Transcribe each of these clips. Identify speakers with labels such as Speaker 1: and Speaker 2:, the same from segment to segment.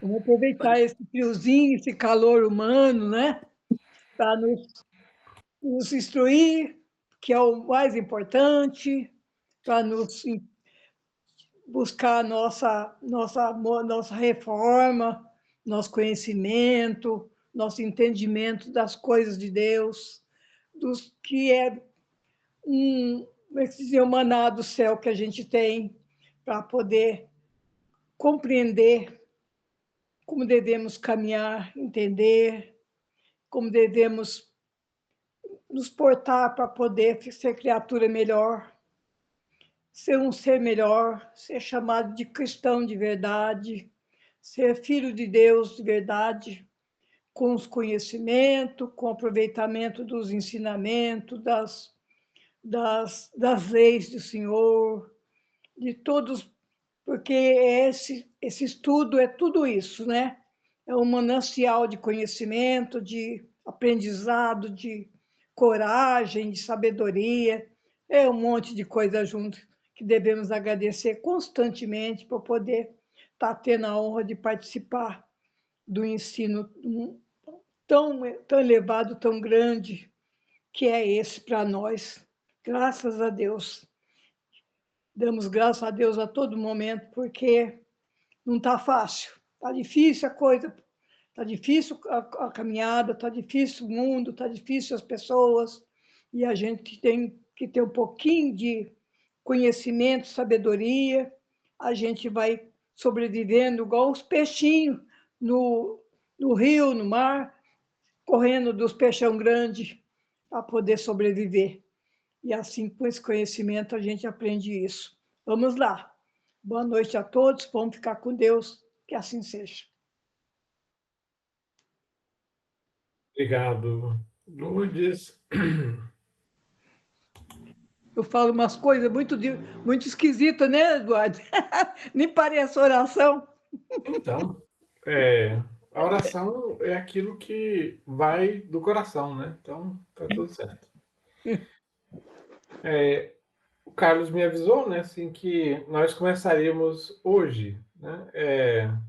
Speaker 1: Vamos aproveitar esse friozinho, esse calor humano, né? Para nos instruir, que é o mais importante, para nos buscar nossa reforma, nosso conhecimento, nosso entendimento das coisas de Deus, dos que é como é que se diz, o maná do céu que a gente tem para poder compreender como devemos caminhar, entender, como devemos nos portar para poder ser criatura melhor, ser um ser melhor, ser chamado de cristão de verdade, ser filho de Deus de verdade, com os conhecimentos, com o aproveitamento dos ensinamentos, das leis do Senhor, de todos, porque esse estudo é tudo isso, né? É um manancial de conhecimento, de aprendizado, de coragem, de sabedoria, é um monte de coisa junto que devemos agradecer constantemente para poder estar tendo a honra de participar do ensino tão elevado, tão grande, que é esse para nós. Graças a Deus. Damos graças a Deus a todo momento, porque não está fácil. Está difícil a coisa, está difícil a caminhada, está difícil o mundo, está difícil as pessoas, e a gente tem que ter um pouquinho de conhecimento, sabedoria, a gente vai sobrevivendo igual os peixinhos no, no rio, no mar, correndo dos peixão grandes para poder sobreviver. E assim, com esse conhecimento, a gente aprende isso. Vamos lá. Boa noite a todos. Vamos ficar com Deus. Que assim seja.
Speaker 2: Obrigado, Lourdes.
Speaker 1: Eu falo umas coisas muito esquisitas, né, Eduardo? Nem parece oração.
Speaker 2: Então, a oração é aquilo que vai do coração, né? Então, tá tudo certo. O Carlos me avisou, né, assim, que nós começaríamos hoje, né?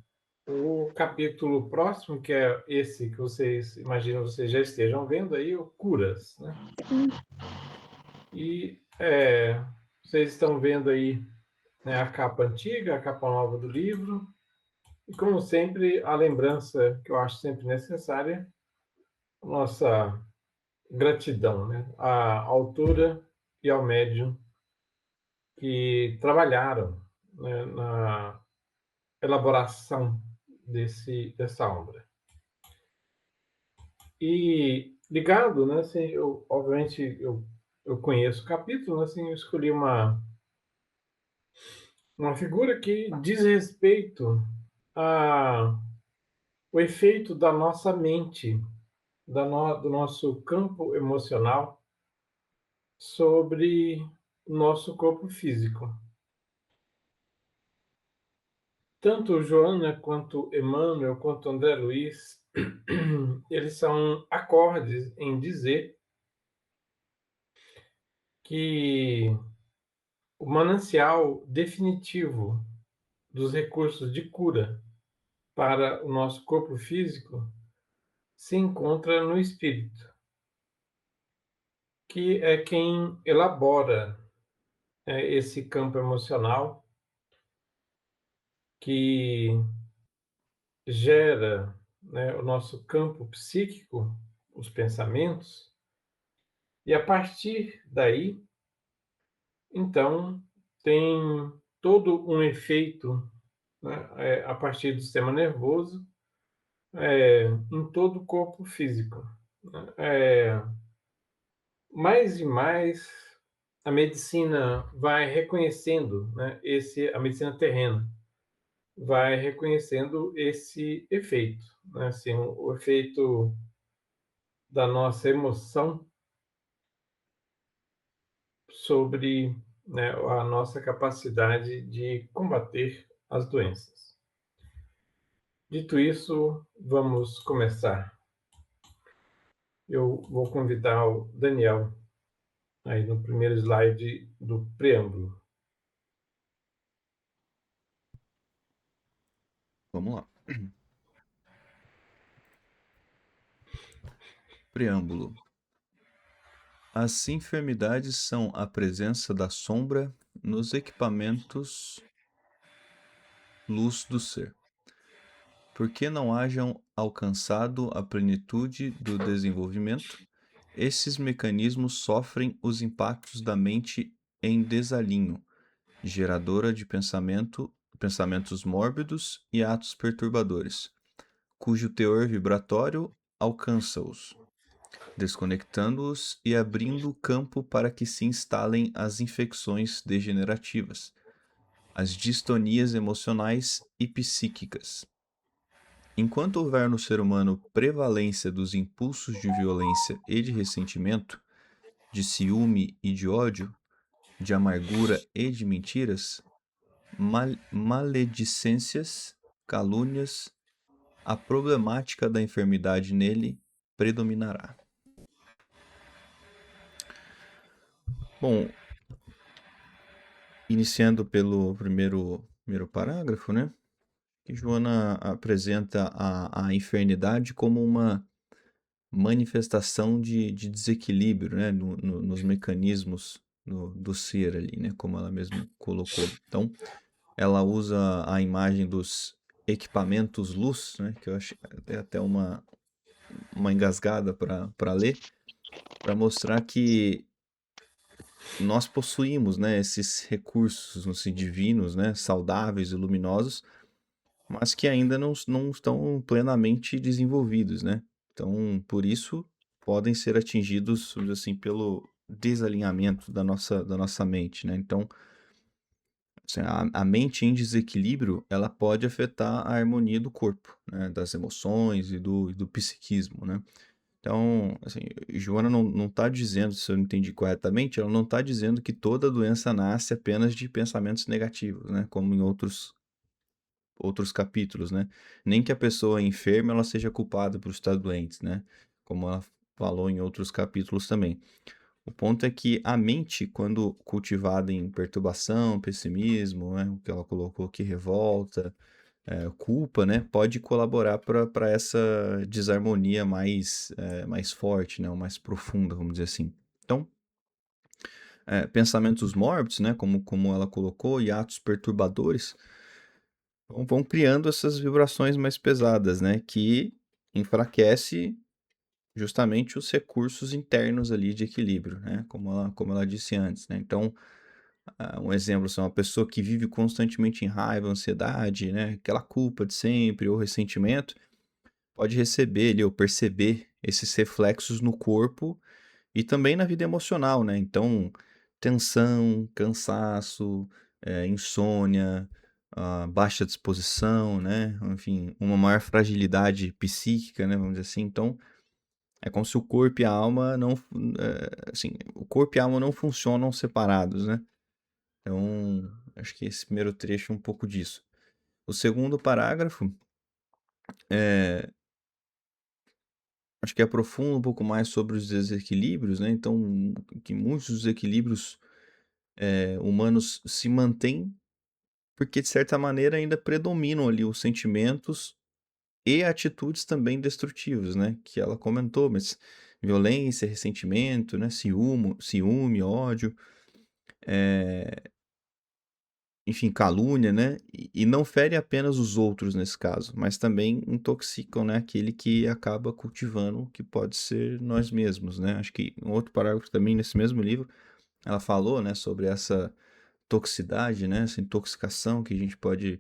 Speaker 2: O capítulo próximo, que é esse que vocês imaginam, vocês já estejam vendo aí, o Curas, né? E vocês estão vendo aí, né, a capa antiga, a capa nova do livro. E como sempre, a lembrança que eu acho sempre necessária, nossa gratidão, né, à autora e ao médium que trabalharam, né, na elaboração dessa obra. E ligado, né, assim, obviamente eu conheço o capítulo, né, assim, eu escolhi uma figura que diz respeito a o efeito da nossa mente, do nosso campo emocional sobre o nosso corpo físico. Tanto Joana quanto Emmanuel, quanto André Luiz, eles são acordes em dizer que o manancial definitivo dos recursos de cura para o nosso corpo físico se encontra no espírito, que é quem elabora esse campo emocional que gera, né, o nosso campo psíquico, os pensamentos, e a partir daí, então, tem todo um efeito, né, a partir do sistema nervoso, em todo o corpo físico. Né? Mais e mais a medicina vai reconhecendo, né, a medicina terrena vai reconhecendo esse efeito, né, assim, o efeito da nossa emoção sobre, né, a nossa capacidade de combater as doenças. Dito isso, vamos começar. Eu vou convidar o Daniel aí no primeiro slide do preâmbulo.
Speaker 3: Vamos lá. Preâmbulo. As enfermidades são a presença da sombra nos equipamentos luz do ser. Porque não hajam alcançado a plenitude do desenvolvimento, esses mecanismos sofrem os impactos da mente em desalinho, geradora de pensamentos mórbidos e atos perturbadores, cujo teor vibratório alcança-os, desconectando-os e abrindo o campo para que se instalem as infecções degenerativas, as distonias emocionais e psíquicas. Enquanto houver no ser humano prevalência dos impulsos de violência e de ressentimento, de ciúme e de ódio, de amargura e de mentiras, maledicências, calúnias, a problemática da enfermidade nele predominará. Bom, iniciando pelo primeiro parágrafo, né? Que Joana apresenta a enfermidade como uma manifestação de desequilíbrio, né? Nos mecanismos do ser ali, né? Como ela mesma colocou. Então, ela usa a imagem dos equipamentos luz, né? Que eu acho até uma engasgada para ler, para mostrar que nós possuímos, né, esses recursos assim, divinos, né, saudáveis e luminosos, mas que ainda não estão plenamente desenvolvidos, né? Então, por isso, podem ser atingidos, vamos dizer assim, pelo desalinhamento da nossa mente, né? Então, assim, a mente em desequilíbrio, ela pode afetar a harmonia do corpo, né? Das emoções e do psiquismo, né? Então, assim, Joana não está dizendo, se eu entendi corretamente, ela não está dizendo que toda doença nasce apenas de pensamentos negativos, né? Como em outros capítulos, né? Nem que a pessoa enferma ela seja culpada por estar doente, né? Como ela falou em outros capítulos também. O ponto é que a mente, quando cultivada em perturbação, pessimismo, né? O que ela colocou aqui, revolta, culpa, né? Pode colaborar para essa desarmonia mais forte, né? Ou mais profunda, vamos dizer assim. Então, pensamentos mórbidos, né? Como ela colocou, e atos perturbadores vão criando essas vibrações mais pesadas, né? Que enfraquece justamente os recursos internos ali de equilíbrio, né? Como ela disse antes, né? Então, um exemplo são uma pessoa que vive constantemente em raiva, ansiedade, né? Aquela culpa de sempre ou ressentimento, pode receber ali ou perceber esses reflexos no corpo e também na vida emocional, né? Então, tensão, cansaço, insônia, baixa disposição, né? Enfim, uma maior fragilidade psíquica, né? Vamos dizer assim. Então, é como se o corpo e a alma não, assim, o corpo e a alma não funcionam separados, né? Então, acho que esse primeiro trecho é um pouco disso. O segundo parágrafo, acho que aprofunda um pouco mais sobre os desequilíbrios, né? Então, que muitos desequilíbrios humanos se mantêm porque, de certa maneira, ainda predominam ali os sentimentos e atitudes também destrutivas, né? Que ela comentou, mas violência, ressentimento, né? Ciúme, ódio, enfim, calúnia, né? E não fere apenas os outros nesse caso, mas também intoxicam, né? Aquele que acaba cultivando, que pode ser nós mesmos, né? Acho que um outro parágrafo também nesse mesmo livro, ela falou, né? Sobre essa toxicidade, né? Essa intoxicação que a gente pode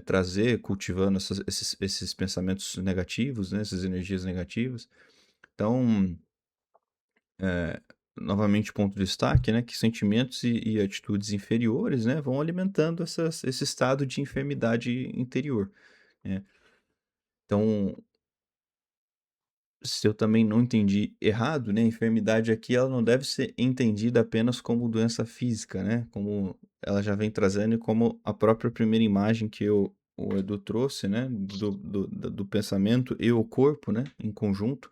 Speaker 3: trazer cultivando esses pensamentos negativos, né? Essas energias negativas. Então, novamente, ponto de destaque, né? Que sentimentos e atitudes inferiores, né? Vão alimentando esse estado de enfermidade interior, né? Então, se eu também não entendi errado, né? A enfermidade aqui ela não deve ser entendida apenas como doença física, né? Como ela já vem trazendo e como a própria primeira imagem que o Edu trouxe, né? Do pensamento e o corpo, né? Em conjunto.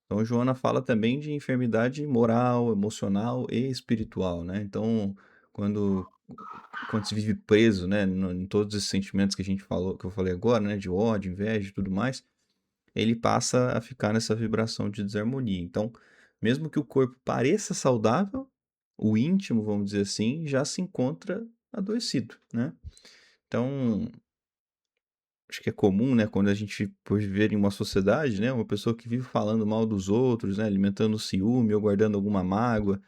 Speaker 3: Então, Joana fala também de enfermidade moral, emocional e espiritual, né? Então, quando quando se vive preso, né, em todos esses sentimentos que a gente falou, que eu falei agora, né, de ódio, inveja e tudo mais, ele passa a ficar nessa vibração de desarmonia. Então, mesmo que o corpo pareça saudável, o íntimo, vamos dizer assim, já se encontra adoecido, né? Então, acho que é comum, né, quando a gente, por viver em uma sociedade, né, uma pessoa que vive falando mal dos outros, né, alimentando ciúme ou guardando alguma mágoa,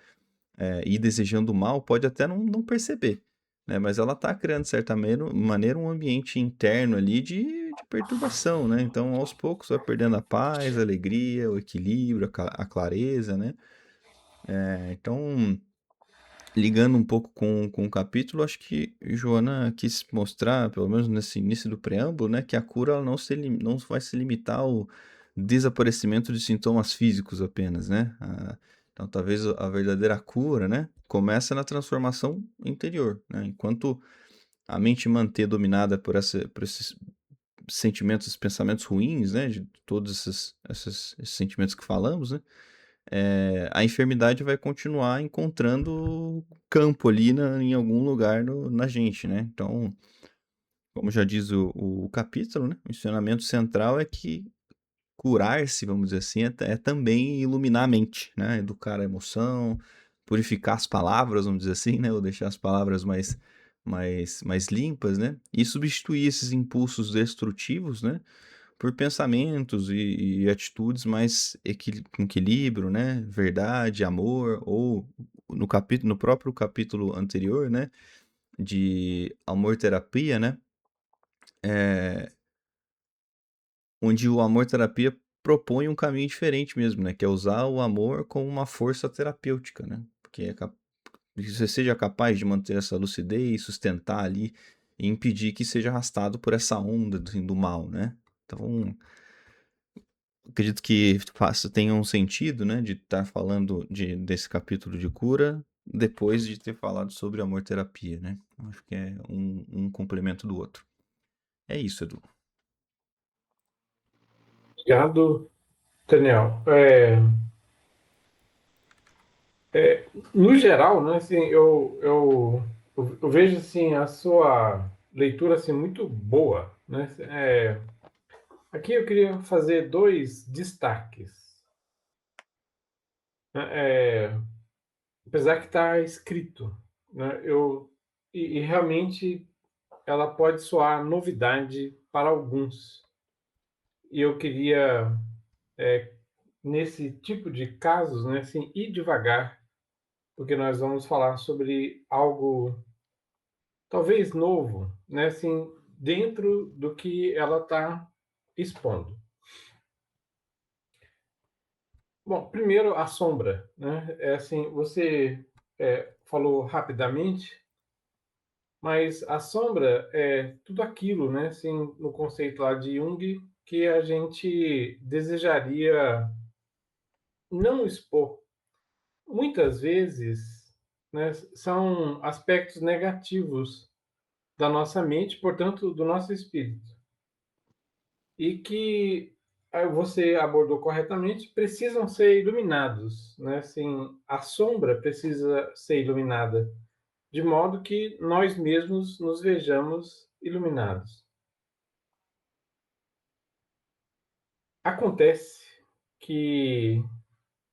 Speaker 3: e desejando mal, pode até não perceber, né, mas ela está criando, de certa maneira, um ambiente interno ali de perturbação, né, então aos poucos vai perdendo a paz, a alegria, o equilíbrio, a clareza, né, então ligando um pouco com o capítulo, acho que Joana quis mostrar, pelo menos nesse início do preâmbulo, né, que a cura ela não vai se limitar ao desaparecimento de sintomas físicos apenas, né? Então, talvez a verdadeira cura, né, começa na transformação interior, né? Enquanto a mente manter dominada por esses sentimentos, pensamentos ruins, né, de todos esses sentimentos que falamos, né? A enfermidade vai continuar encontrando campo ali em algum lugar na gente, né? Então, como já diz o capítulo, né? O ensinamento central é que curar-se, vamos dizer assim, é também iluminar a mente, né? Educar a emoção, purificar as palavras, vamos dizer assim, né? Ou deixar as palavras mais limpas, né? E substituir esses impulsos destrutivos, né? Por pensamentos e atitudes mais com equilíbrio, né? Verdade, amor, ou no próprio capítulo anterior, né? De amor-terapia, né? Onde o amor-terapia propõe um caminho diferente mesmo, né? Que é usar o amor como uma força terapêutica, né? Porque que você seja capaz de manter essa lucidez, sustentar ali e impedir que seja arrastado por essa onda do mal, né? Então, acredito que tenha um sentido, né, de estar falando desse capítulo de cura depois de ter falado sobre amor-terapia, né? Acho que é um complemento do outro. É isso, Edu.
Speaker 2: Obrigado, Daniel. No geral, né, assim, eu vejo assim, a sua leitura assim, muito boa. Né? Aqui eu queria fazer dois destaques. Né? Apesar que está escrito, né, e realmente ela pode soar novidade para alguns. E eu queria, nesse tipo de casos, né, assim, ir devagar, porque nós vamos falar sobre algo talvez novo, né, assim, dentro do que ela está expondo. Bom, primeiro a sombra, né? Assim, você falou rapidamente, mas a sombra é tudo aquilo, né? Assim, no conceito lá de Jung, que a gente desejaria não expor. Muitas vezes, né, são aspectos negativos da nossa mente, portanto, do nosso espírito. E que você abordou corretamente, precisam ser iluminados, né? Assim, a sombra precisa ser iluminada, de modo que nós mesmos nos vejamos iluminados. Acontece que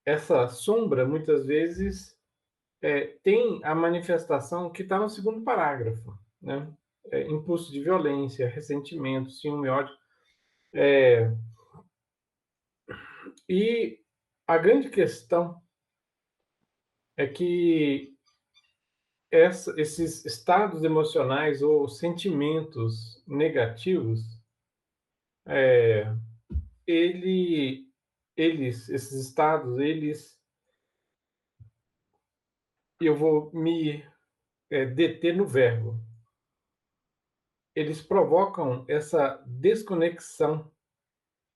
Speaker 2: essa sombra, muitas vezes, tem a manifestação que está no segundo parágrafo, né? Impulso de violência, ressentimento, ciúme, ódio. E a grande questão é que esses estados emocionais ou sentimentos negativos, ele, esses estados, eu vou me deter no verbo, eles provocam essa desconexão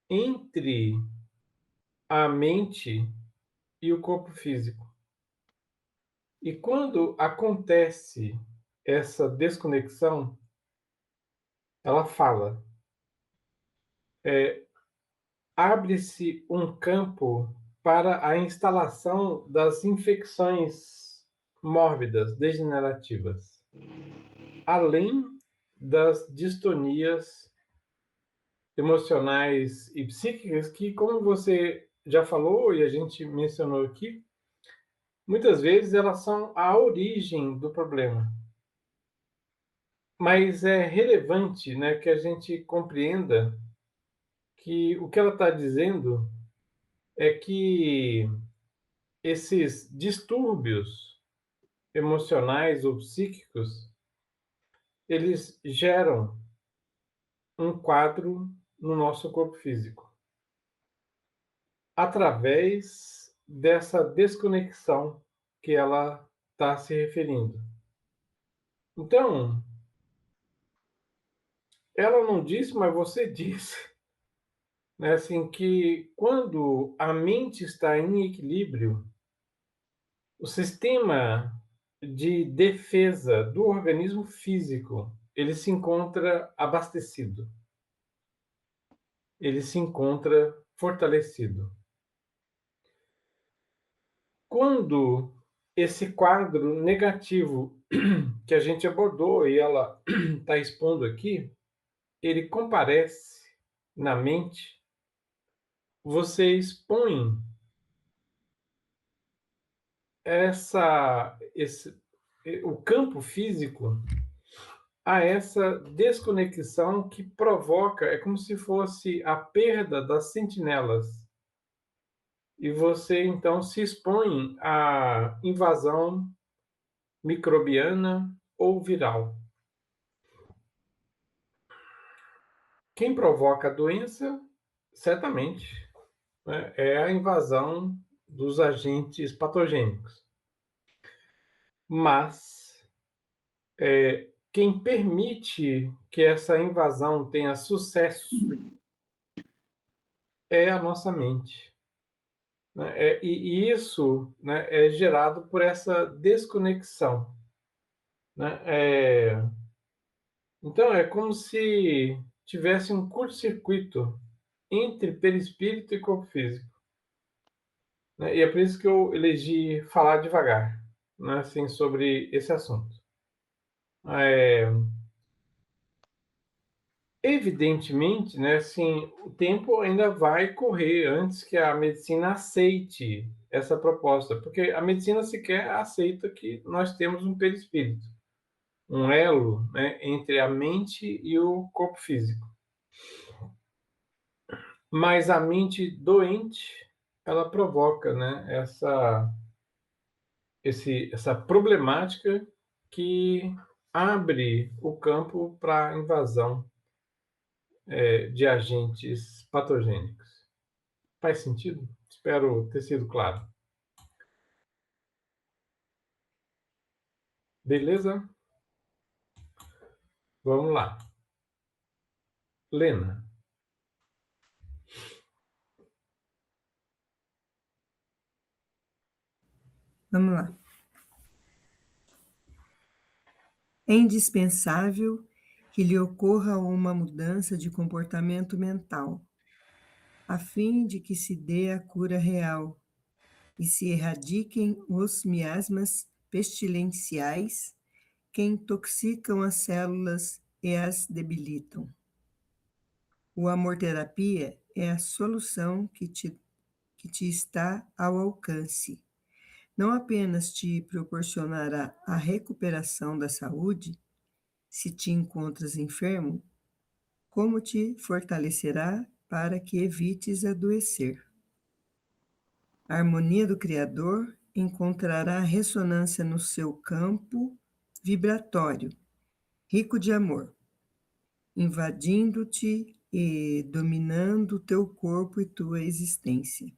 Speaker 2: entre a mente e o corpo físico. E quando acontece essa desconexão, ela fala, abre-se um campo para a instalação das infecções mórbidas, degenerativas. além das distonias emocionais e psíquicas que, como você já falou e a gente mencionou aqui, muitas vezes elas são a origem do problema. Mas é relevante, né, que a gente compreenda que o que ela está dizendo é que esses distúrbios emocionais ou psíquicos, eles geram um quadro no nosso corpo físico, através dessa desconexão que ela está se referindo. Então, ela não disse, mas você disse, né, assim, que quando a mente está em equilíbrio, o sistema de defesa do organismo físico, ele se encontra abastecido, ele se encontra fortalecido. Quando esse quadro negativo que a gente abordou e ela está expondo aqui, ele comparece na mente, você expõe o campo físico a essa desconexão que provoca, é como se fosse a perda das sentinelas. E você então se expõe à invasão microbiana ou viral. Quem provoca a doença, certamente, né, é a invasão dos agentes patogênicos. Mas quem permite que essa invasão tenha sucesso é a nossa mente. Né? E isso, né, é gerado por essa desconexão. Né? Então, é como se tivesse um curto-circuito entre perispírito e corpo físico. Né? E é por isso que eu elegi falar devagar, né, assim, sobre esse assunto. Evidentemente, né, assim, o tempo ainda vai correr antes que a medicina aceite essa proposta, porque a medicina sequer aceita que nós temos um perispírito, um elo, né, entre a mente e o corpo físico. Mas a mente doente, ela provoca, né, essa problemática que abre o campo para a invasão de agentes patogênicos. Faz sentido? Espero ter sido claro. Beleza? Vamos lá. Lena.
Speaker 4: Vamos lá. É indispensável que lhe ocorra uma mudança de comportamento mental, a fim de que se dê a cura real e se erradiquem os miasmas pestilenciais que intoxicam as células e as debilitam. O amor-terapia é a solução que te está ao alcance. Não apenas te proporcionará a recuperação da saúde, se te encontras enfermo, como te fortalecerá para que evites adoecer. A harmonia do Criador encontrará ressonância no seu campo vibratório, rico de amor, invadindo-te e dominando teu corpo e tua existência.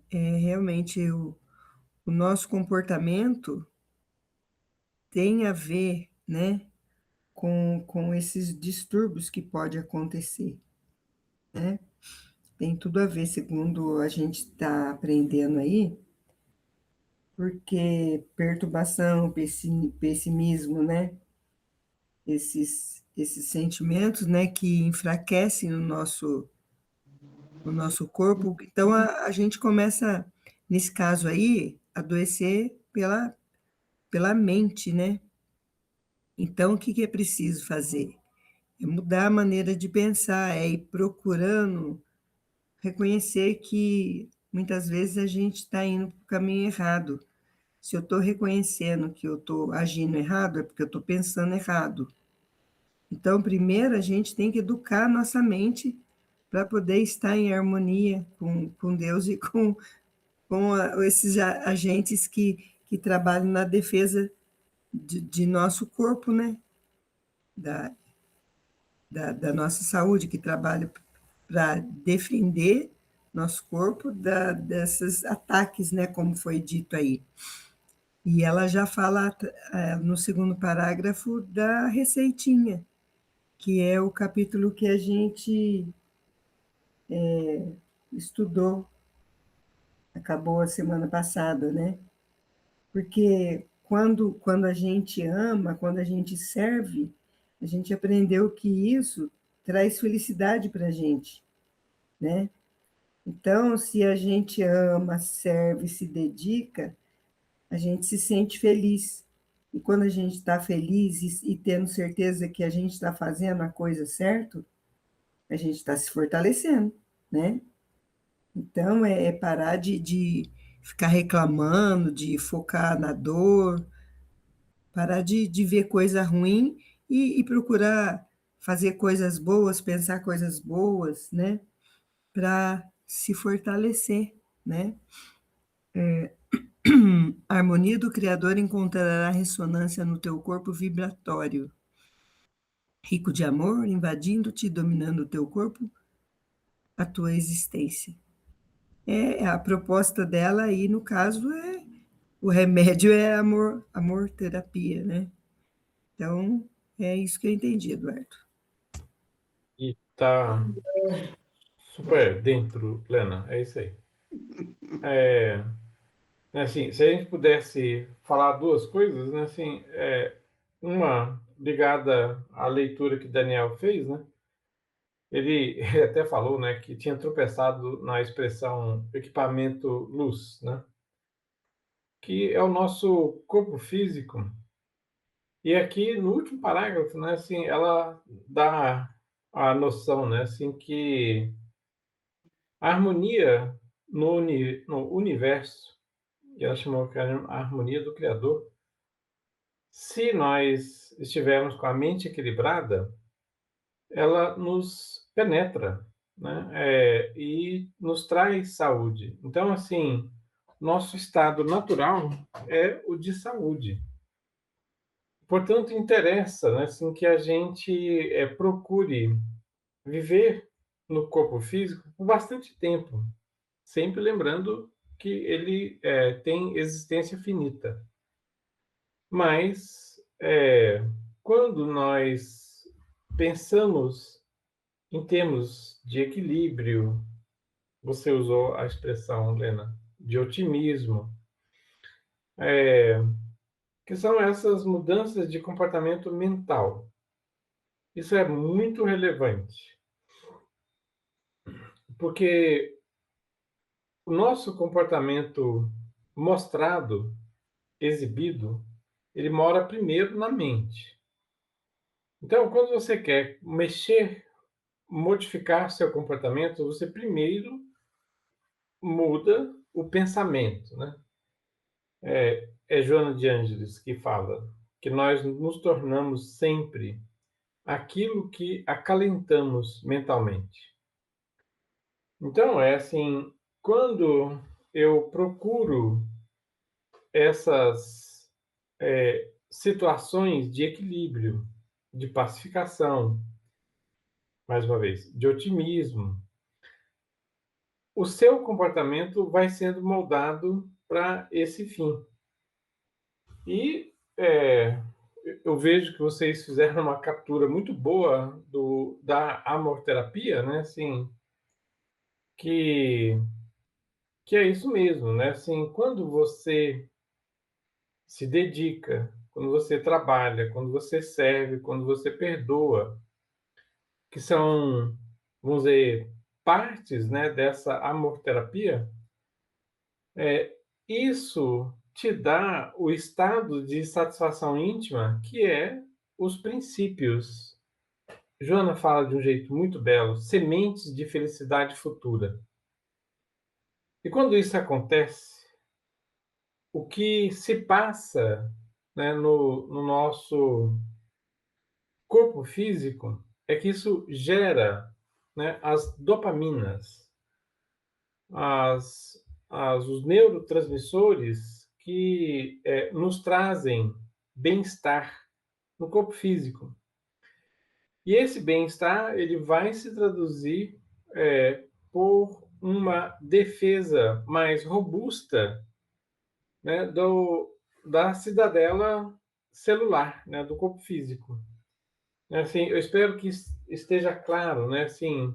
Speaker 4: Realmente o nosso comportamento tem a ver, né, com esses distúrbios que pode acontecer, né? Tem tudo a ver, segundo a gente está aprendendo aí, porque perturbação, pessimismo, né? Esses sentimentos, né, que enfraquecem o nosso corpo. Então, a gente começa, nesse caso aí, a adoecer pela mente, né? Então, o que é preciso fazer? É mudar a maneira de pensar, é ir procurando reconhecer que muitas vezes a gente está indo para o caminho errado. Se eu estou reconhecendo que eu estou agindo errado, é porque eu estou pensando errado. Então, primeiro, a gente tem que educar a nossa mente para poder estar em harmonia com Deus e com esses agentes que trabalham na defesa de nosso corpo, né? Da nossa saúde, que trabalham para defender nosso corpo desses ataques, né? Como foi dito aí. E ela já fala no segundo parágrafo da receitinha, que é o capítulo que a gente estudou, acabou a semana passada, né? Porque quando a gente ama, quando a gente serve, a gente aprendeu que isso traz felicidade para a gente, né? Então, se a gente ama, serve, se dedica, a gente se sente feliz. E quando a gente está feliz e tendo certeza que a gente está fazendo a coisa certa, a gente está se fortalecendo, né? Então, é parar de ficar reclamando, de focar na dor, parar de ver coisa ruim e procurar fazer coisas boas, pensar coisas boas, né? Para se fortalecer, né? A harmonia do Criador encontrará ressonância no teu corpo vibratório, rico de amor, invadindo-te, dominando o teu corpo, a tua existência. A proposta dela aí, no caso, o remédio é amor terapia, né? Então, é isso que eu entendi, Eduardo.
Speaker 2: E tá super dentro, Lena, é isso aí. Assim, se a gente pudesse falar duas coisas, né? Assim, uma ligada à leitura que Daniel fez, né? Ele até falou, né, que tinha tropeçado na expressão equipamento luz, né? Que é o nosso corpo físico. E aqui no último parágrafo, né, assim, ela dá a noção, né, assim, que a harmonia no universo, e ela chamou que era a harmonia do Criador, se nós estivermos com a mente equilibrada, ela nos penetra, né, e nos traz saúde. Então, assim, nosso estado natural é o de saúde. Portanto, interessa, né, assim, que a gente procure viver no corpo físico por bastante tempo, sempre lembrando que ele tem existência finita. Mas, quando nós pensamos em termos de equilíbrio, você usou a expressão, Lena, de otimismo, que são essas mudanças de comportamento mental. Isso é muito relevante, porque o nosso comportamento mostrado, exibido, ele mora primeiro na mente. Então, quando você quer mexer, modificar seu comportamento, você primeiro muda o pensamento, né? É Joana de Ângeles que fala que nós nos tornamos sempre aquilo que acalentamos mentalmente. Então, é assim, quando eu procuro essas situações de equilíbrio, de pacificação, mais uma vez, de otimismo, o seu comportamento vai sendo moldado para esse fim. E eu vejo que vocês fizeram uma captura muito boa da amorterapia, né? Assim, que é isso mesmo, né? Assim, quando você se dedica, quando você trabalha, quando você serve, quando você perdoa, que são, vamos dizer, partes, né, dessa amorterapia, isso te dá o estado de satisfação íntima, que é os princípios. Joana fala de um jeito muito belo, sementes de felicidade futura. E quando isso acontece, o que se passa, né, no nosso corpo físico é que isso gera, né, as dopaminas, os neurotransmissores que nos trazem bem-estar no corpo físico. E esse bem-estar ele vai se traduzir por uma defesa mais robusta, né, da cidadela celular, né, do corpo físico. Assim, eu espero que esteja claro, né, assim,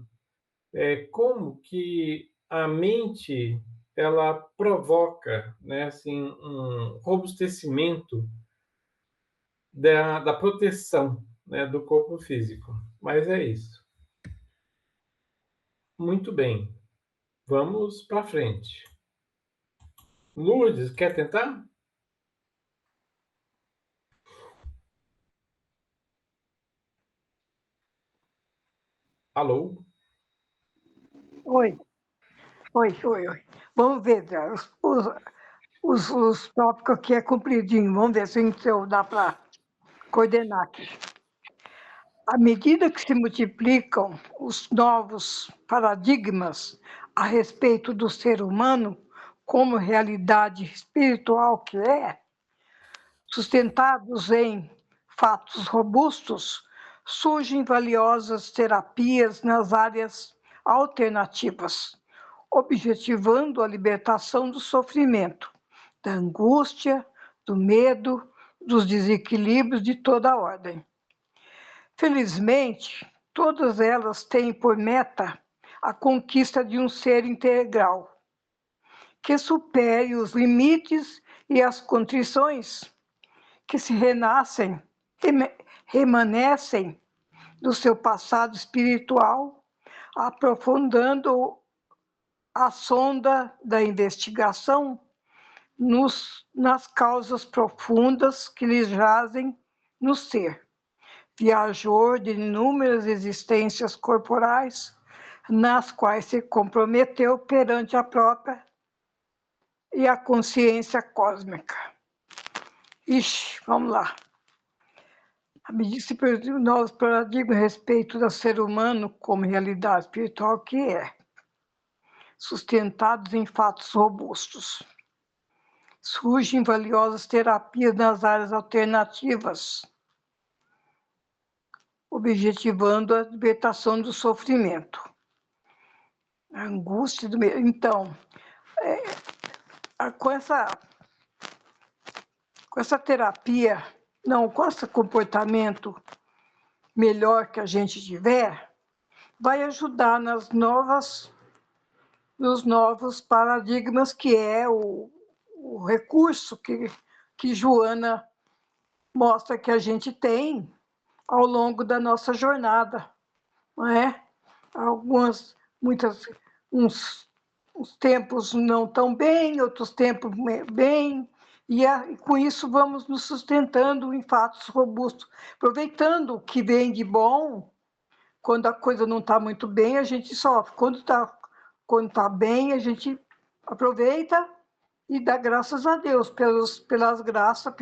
Speaker 2: como que a mente ela provoca, né, assim, um robustecimento da proteção, né, do corpo físico. Mas é isso. Muito bem. Vamos para frente. Lourdes, quer tentar? Alô?
Speaker 1: Oi, oi. Vamos ver, Zé, os tópicos aqui é compridinho. Vamos ver se eu dá para coordenar aqui. À medida que se multiplicam os novos paradigmas a respeito do ser humano como realidade espiritual que é, sustentados em fatos robustos, surgem valiosas terapias nas áreas alternativas, objetivando a libertação do sofrimento, da angústia, do medo, dos desequilíbrios de toda a ordem. Felizmente, todas elas têm por meta a conquista de um ser integral, que supere os limites e as contrições, que se renascem, remanescem do seu passado espiritual, aprofundando a sonda da investigação nas causas profundas que lhes jazem no ser. Viajou de inúmeras existências corporais, nas quais se comprometeu perante a própria e a consciência cósmica. Ixi, vamos lá. À medida que se produziu novos paradigmas a respeito do ser humano como realidade espiritual que é, sustentados em fatos robustos. Surgem valiosas terapias nas áreas alternativas, objetivando a libertação do sofrimento, a angústia do medo. Então, com essa terapia, não, com esse comportamento melhor que a gente tiver, vai ajudar nos novos paradigmas, que é o recurso que Joana mostra que a gente tem ao longo da nossa jornada, não é? Uns tempos não tão bem, outros tempos bem, e com isso vamos nos sustentando em fatos robustos, aproveitando o que vem de bom. Quando a coisa não está muito bem, a gente sofre. Quando tá bem, a gente aproveita e dá graças a Deus pelas graças,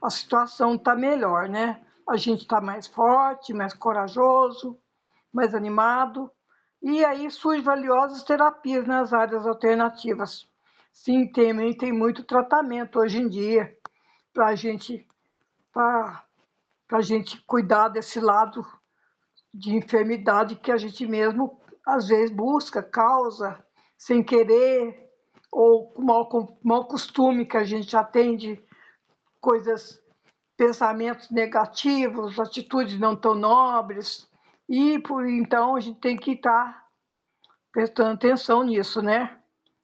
Speaker 1: a situação está melhor, né? A gente está mais forte, mais corajoso, mais animado. E aí surgem valiosas terapias nas áreas alternativas. Sim, tem muito tratamento hoje em dia para a gente cuidar desse lado de enfermidade que a gente mesmo, às vezes, busca, causa, sem querer, ou com mau costume que a gente já tem de coisas, pensamentos negativos, atitudes não tão nobres, e então a gente tem que estar prestando atenção nisso, né?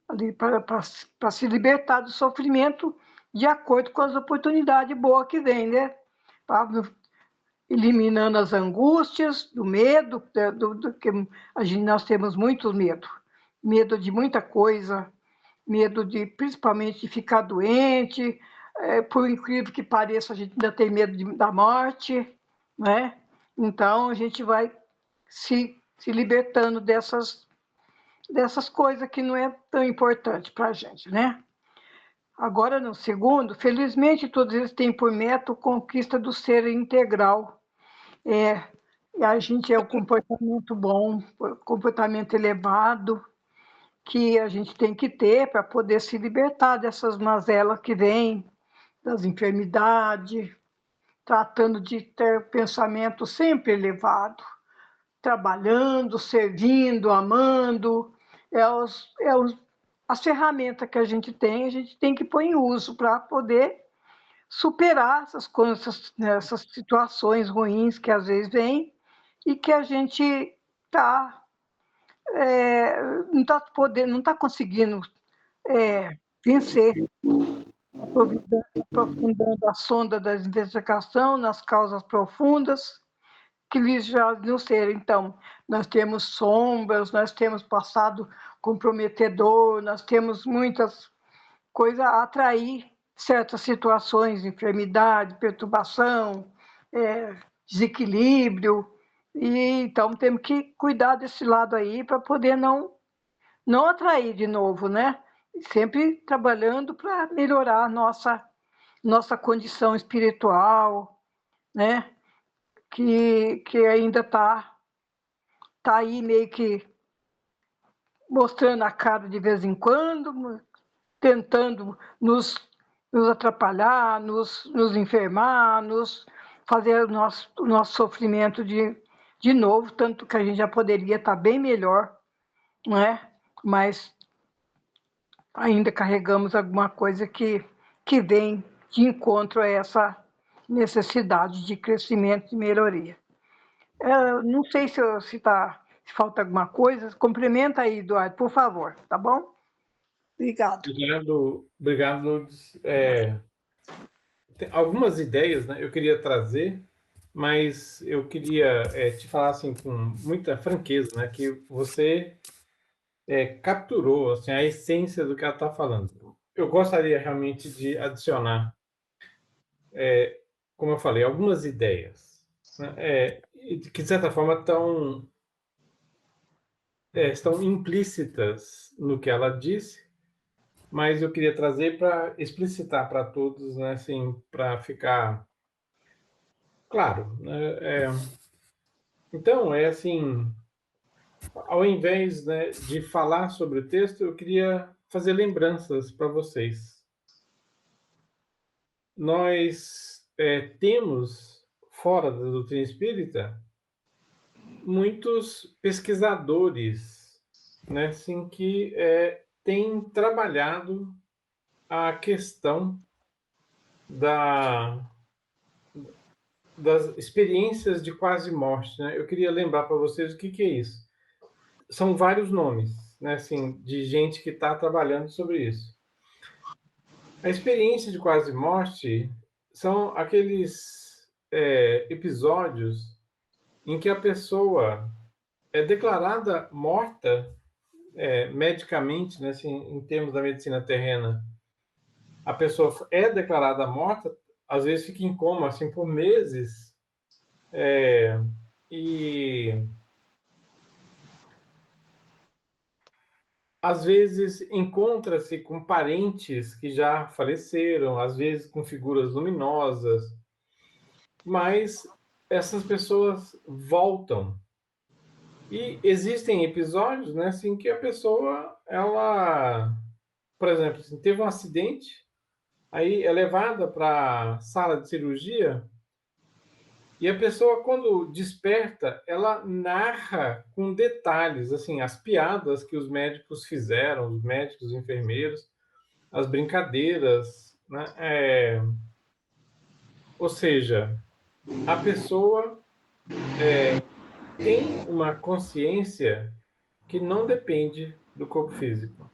Speaker 1: Ali para se libertar do sofrimento de acordo com as oportunidades boas que vem, né? Eliminando as angústias, do medo, que nós temos muito medo de muita coisa, medo de, principalmente, de ficar doente. Por incrível que pareça, a gente ainda tem medo da morte, né? Então, a gente vai se libertando dessas coisas que não é tão importante para a gente, né? Agora, no segundo, felizmente, todos eles têm por meta a conquista do ser integral. E a gente é o comportamento bom, o comportamento elevado, que a gente tem que ter para poder se libertar dessas mazelas que vêm, das enfermidades, tratando de ter pensamento sempre elevado, trabalhando, servindo, amando. As ferramentas que a gente tem que pôr em uso para poder superar essas coisas, essas situações ruins que às vezes vêm e que a gente não está podendo, não está conseguindo vencer, aprofundando a sonda da investigação nas causas profundas que lhes já não ser. Então, nós temos sombras, nós temos passado comprometedor, nós temos muitas coisas a atrair certas situações, enfermidade, perturbação, desequilíbrio, e então temos que cuidar desse lado aí para poder não atrair de novo, né? Sempre trabalhando para melhorar a nossa condição espiritual, né? Que ainda tá aí meio que mostrando a cara de vez em quando, tentando nos atrapalhar, nos enfermar, nos fazer o nosso sofrimento de novo, tanto que a gente já poderia estar bem melhor, não é? Mas ainda carregamos alguma coisa que vem de encontro a essa necessidade de crescimento e melhoria. Não sei se falta alguma coisa. Complementa aí, Eduardo, por favor, tá bom? Obrigado.
Speaker 2: Obrigado, Lourdes. Tem algumas ideias, né, eu queria trazer, mas eu queria te falar assim, com muita franqueza, né, que você capturou assim, a essência do que ela está falando. Eu gostaria realmente de adicionar, como eu falei, algumas ideias, né, que de certa forma estão implícitas no que ela disse, mas eu queria trazer para explicitar para todos, né, assim, para ficar claro, né? Então, assim, ao invés, né, de falar sobre o texto, eu queria fazer lembranças para vocês. Nós temos, fora da doutrina espírita, muitos pesquisadores, né, assim, que têm trabalhado a questão das experiências de quase morte, né? Eu queria lembrar para vocês o que é isso. São vários nomes, né, assim, de gente que está trabalhando sobre isso. A experiência de quase morte são aqueles episódios em que a pessoa é declarada morta medicamente, né, assim, em termos da medicina terrena. A pessoa é declarada morta, às vezes fica em coma assim por meses, e às vezes encontra-se com parentes que já faleceram, às vezes com figuras luminosas, mas essas pessoas voltam. E existem episódios, né, assim, que a pessoa, ela, por exemplo, assim, teve um acidente, aí é levada para a sala de cirurgia, e a pessoa, quando desperta, ela narra com detalhes, assim, as piadas que os médicos fizeram, os médicos, os enfermeiros, as brincadeiras, né? Ou seja, a pessoa tem uma consciência que não depende do corpo físico.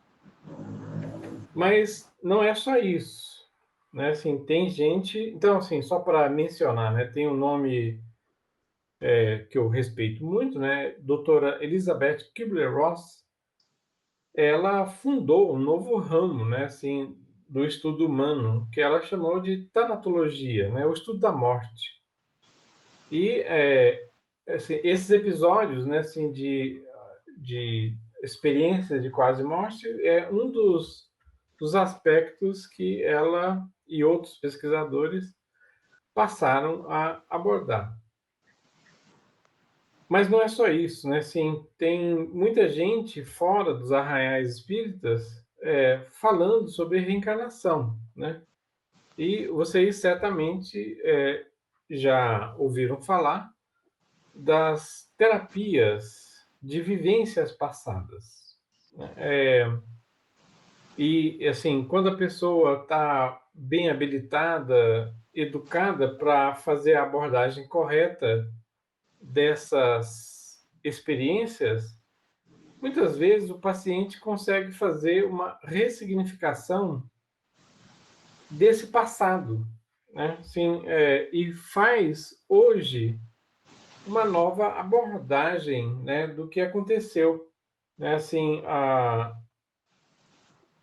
Speaker 2: Mas não é só isso, né? Assim, tem gente... Então, assim, só para mencionar, né? Tem um nome que eu respeito muito, né? Doutora Elizabeth Kubler-Ross. ela fundou um novo ramo, né, assim, do estudo humano, que ela chamou de tanatologia, né, o estudo da morte. E assim, esses episódios, né, assim, de experiência de quase morte é um dos aspectos que ela e outros pesquisadores passaram a abordar. Mas não é só isso, né? Assim, tem muita gente fora dos arraiais espíritas falando sobre reencarnação, né? E vocês certamente já ouviram falar das terapias de vivências passadas, né? E, assim, quando a pessoa está bem habilitada, educada para fazer a abordagem correta dessas experiências, muitas vezes o paciente consegue fazer uma ressignificação desse passado, né? Assim, e faz hoje uma nova abordagem, né, do que aconteceu, né? Assim,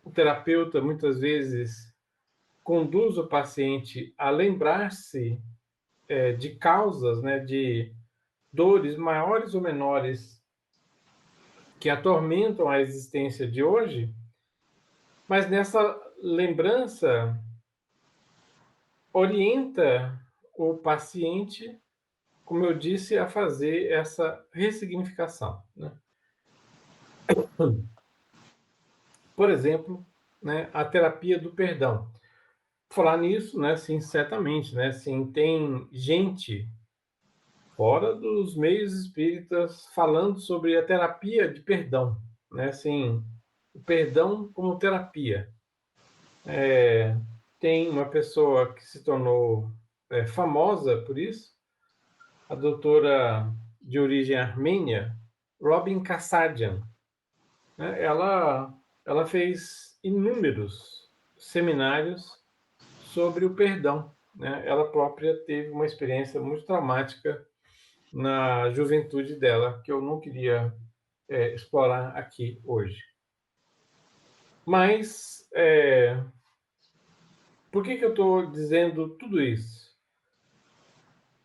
Speaker 2: o terapeuta muitas vezes conduz o paciente a lembrar-se de causas, né, de dores maiores ou menores que atormentam a existência de hoje, mas nessa lembrança orienta o paciente, como eu disse, a fazer essa ressignificação, né? Por exemplo, né, a terapia do perdão. Falar nisso, né, sim, certamente, né, sim, tem gente fora dos meios espíritas falando sobre a terapia de perdão, né, assim, o perdão como terapia. Tem uma pessoa que se tornou famosa por isso, a doutora de origem armênia, Robin Kassadian, né? Ela fez inúmeros seminários sobre o perdão, né? Ela própria teve uma experiência muito traumática na juventude dela, que eu não queria explorar aqui hoje. Mas por que eu estou dizendo tudo isso?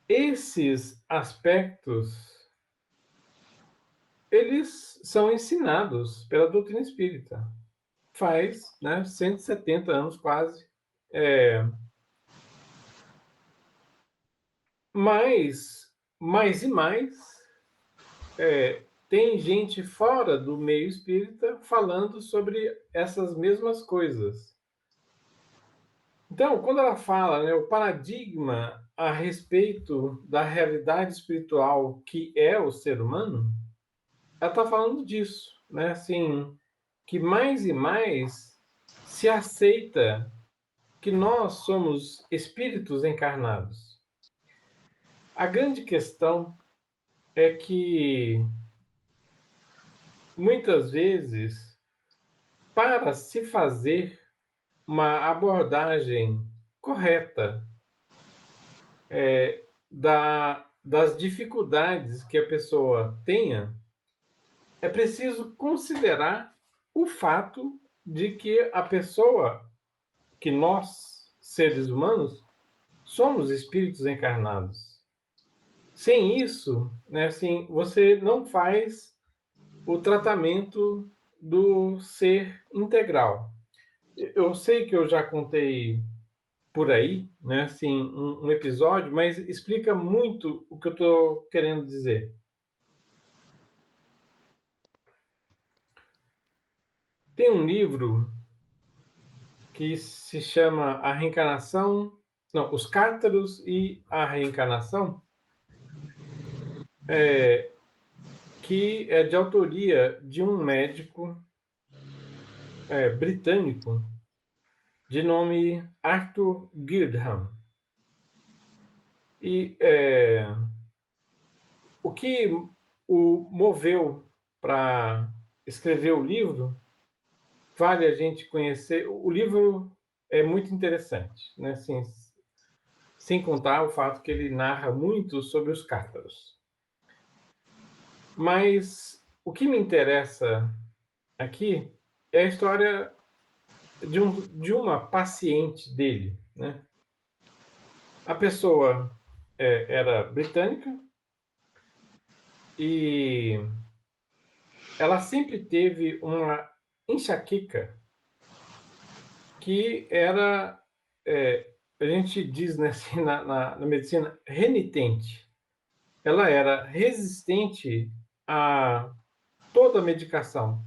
Speaker 2: Esses aspectos, eles são ensinados pela doutrina espírita. Faz, né, 170 anos quase. Mas, mais e mais, tem gente fora do meio espírita falando sobre essas mesmas coisas. Então, quando ela fala, né, o paradigma a respeito da realidade espiritual que é o ser humano, ela está falando disso, né? Assim, que mais e mais se aceita que nós somos espíritos encarnados. A grande questão é que, muitas vezes, para se fazer uma abordagem correta das dificuldades que a pessoa tenha, é preciso considerar o fato de que a pessoa, que nós, seres humanos, somos espíritos encarnados. Sem isso, né, assim, você não faz o tratamento do ser integral. Eu sei que eu já contei por aí, né, assim, um episódio, mas explica muito o que eu estou querendo dizer. Tem um livro que se chama A Reencarnação, não, Os Cátaros e a Reencarnação, que é de autoria de um médico britânico de nome Arthur Girdham. E o que o moveu para escrever o livro, vale a gente conhecer. O livro é muito interessante, né? Assim, sem contar o fato que ele narra muito sobre os cátaros. Mas o que me interessa aqui é a história de uma paciente dele, né? A pessoa era britânica e ela sempre teve uma enxaqueca que era, a gente diz, né, assim, na medicina, renitente. Ela era resistente a toda a medicação.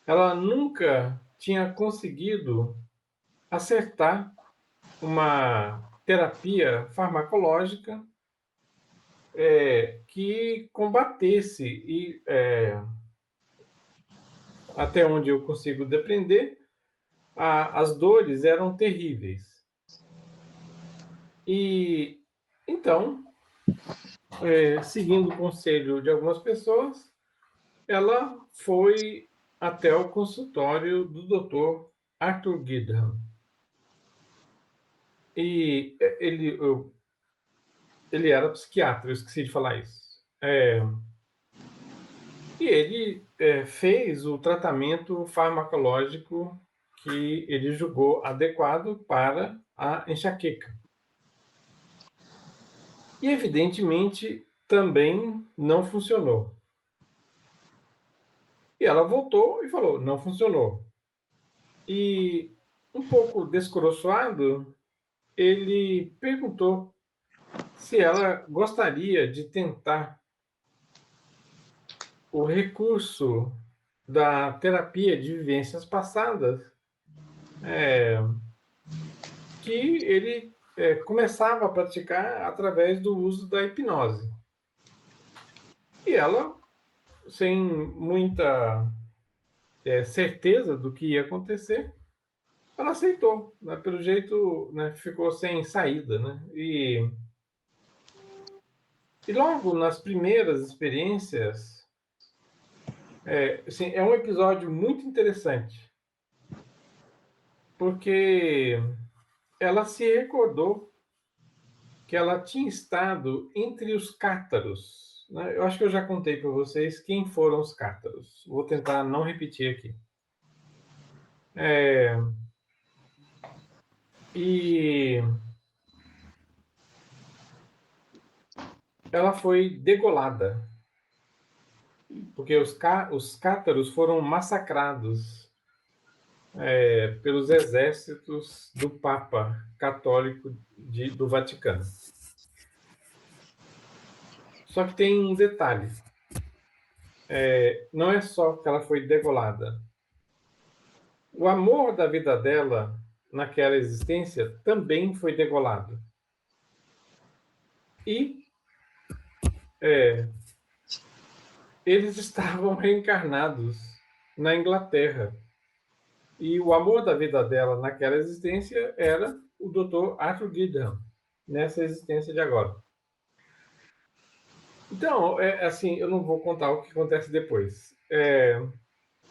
Speaker 2: Ela nunca tinha conseguido acertar uma terapia farmacológica que combatesse e, até onde eu consigo depender, as dores eram terríveis. E então, seguindo o conselho de algumas pessoas, ela foi até o consultório do Dr. Arthur Guidham. E ele era psiquiatra, eu esqueci de falar isso. E ele fez o tratamento farmacológico que ele julgou adequado para a enxaqueca. E, evidentemente, também não funcionou. E ela voltou e falou, não funcionou. E, um pouco descoroçoado, ele perguntou se ela gostaria de tentar o recurso da terapia de vivências passadas, que ele começava a praticar através do uso da hipnose. E ela, sem muita certeza do que ia acontecer, ela aceitou, né? Pelo jeito, né, ficou sem saída, né? E logo nas primeiras experiências, assim, é um episódio muito interessante, porque ela se recordou que ela tinha estado entre os cátaros, né? Eu acho que eu já contei para vocês quem foram os cátaros. Vou tentar não repetir aqui. E ela foi degolada, porque os cátaros foram massacrados pelos exércitos do Papa Católico do Vaticano. Só que tem um detalhe. Não é só que ela foi degolada. O amor da vida dela naquela existência também foi degolado. E eles estavam reencarnados na Inglaterra. E o amor da vida dela naquela existência era o Dr. Arthur Guidham, nessa existência de agora. Então, assim, eu não vou contar o que acontece depois.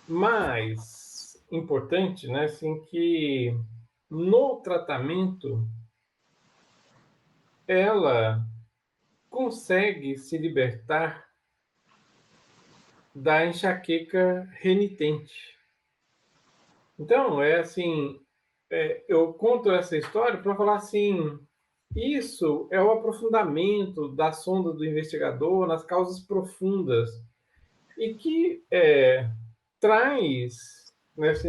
Speaker 2: Mas importante, né, assim, que no tratamento ela consegue se libertar da enxaqueca renitente. Então, assim, eu conto essa história para falar assim, isso é o aprofundamento da sonda do investigador nas causas profundas e que traz,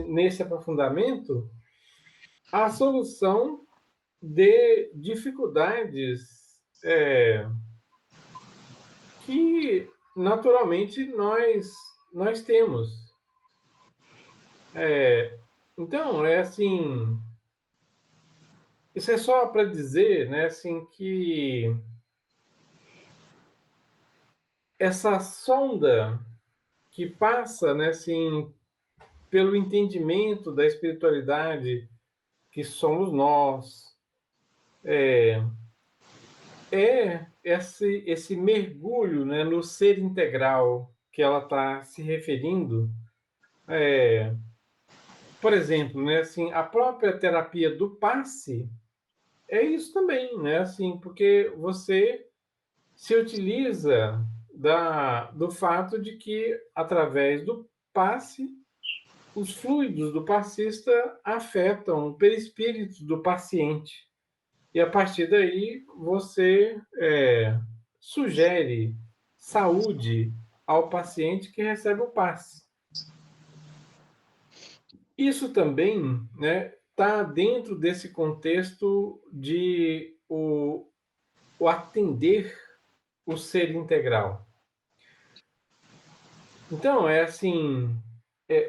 Speaker 2: nesse aprofundamento, a solução de dificuldades que, naturalmente, nós temos. Então, assim, isso é só para dizer, né, assim, que essa sonda que passa, né, assim, pelo entendimento da espiritualidade que somos nós, esse mergulho, né, no ser integral que ela está se referindo. Por exemplo, né, assim, a própria terapia do passe é isso também, né, assim, porque você se utiliza do fato de que, através do passe, os fluidos do passista afetam o perispírito do paciente. E a partir daí você sugere saúde ao paciente que recebe o passe. Isso também, né, está dentro desse contexto de o atender o ser integral. Então, é assim,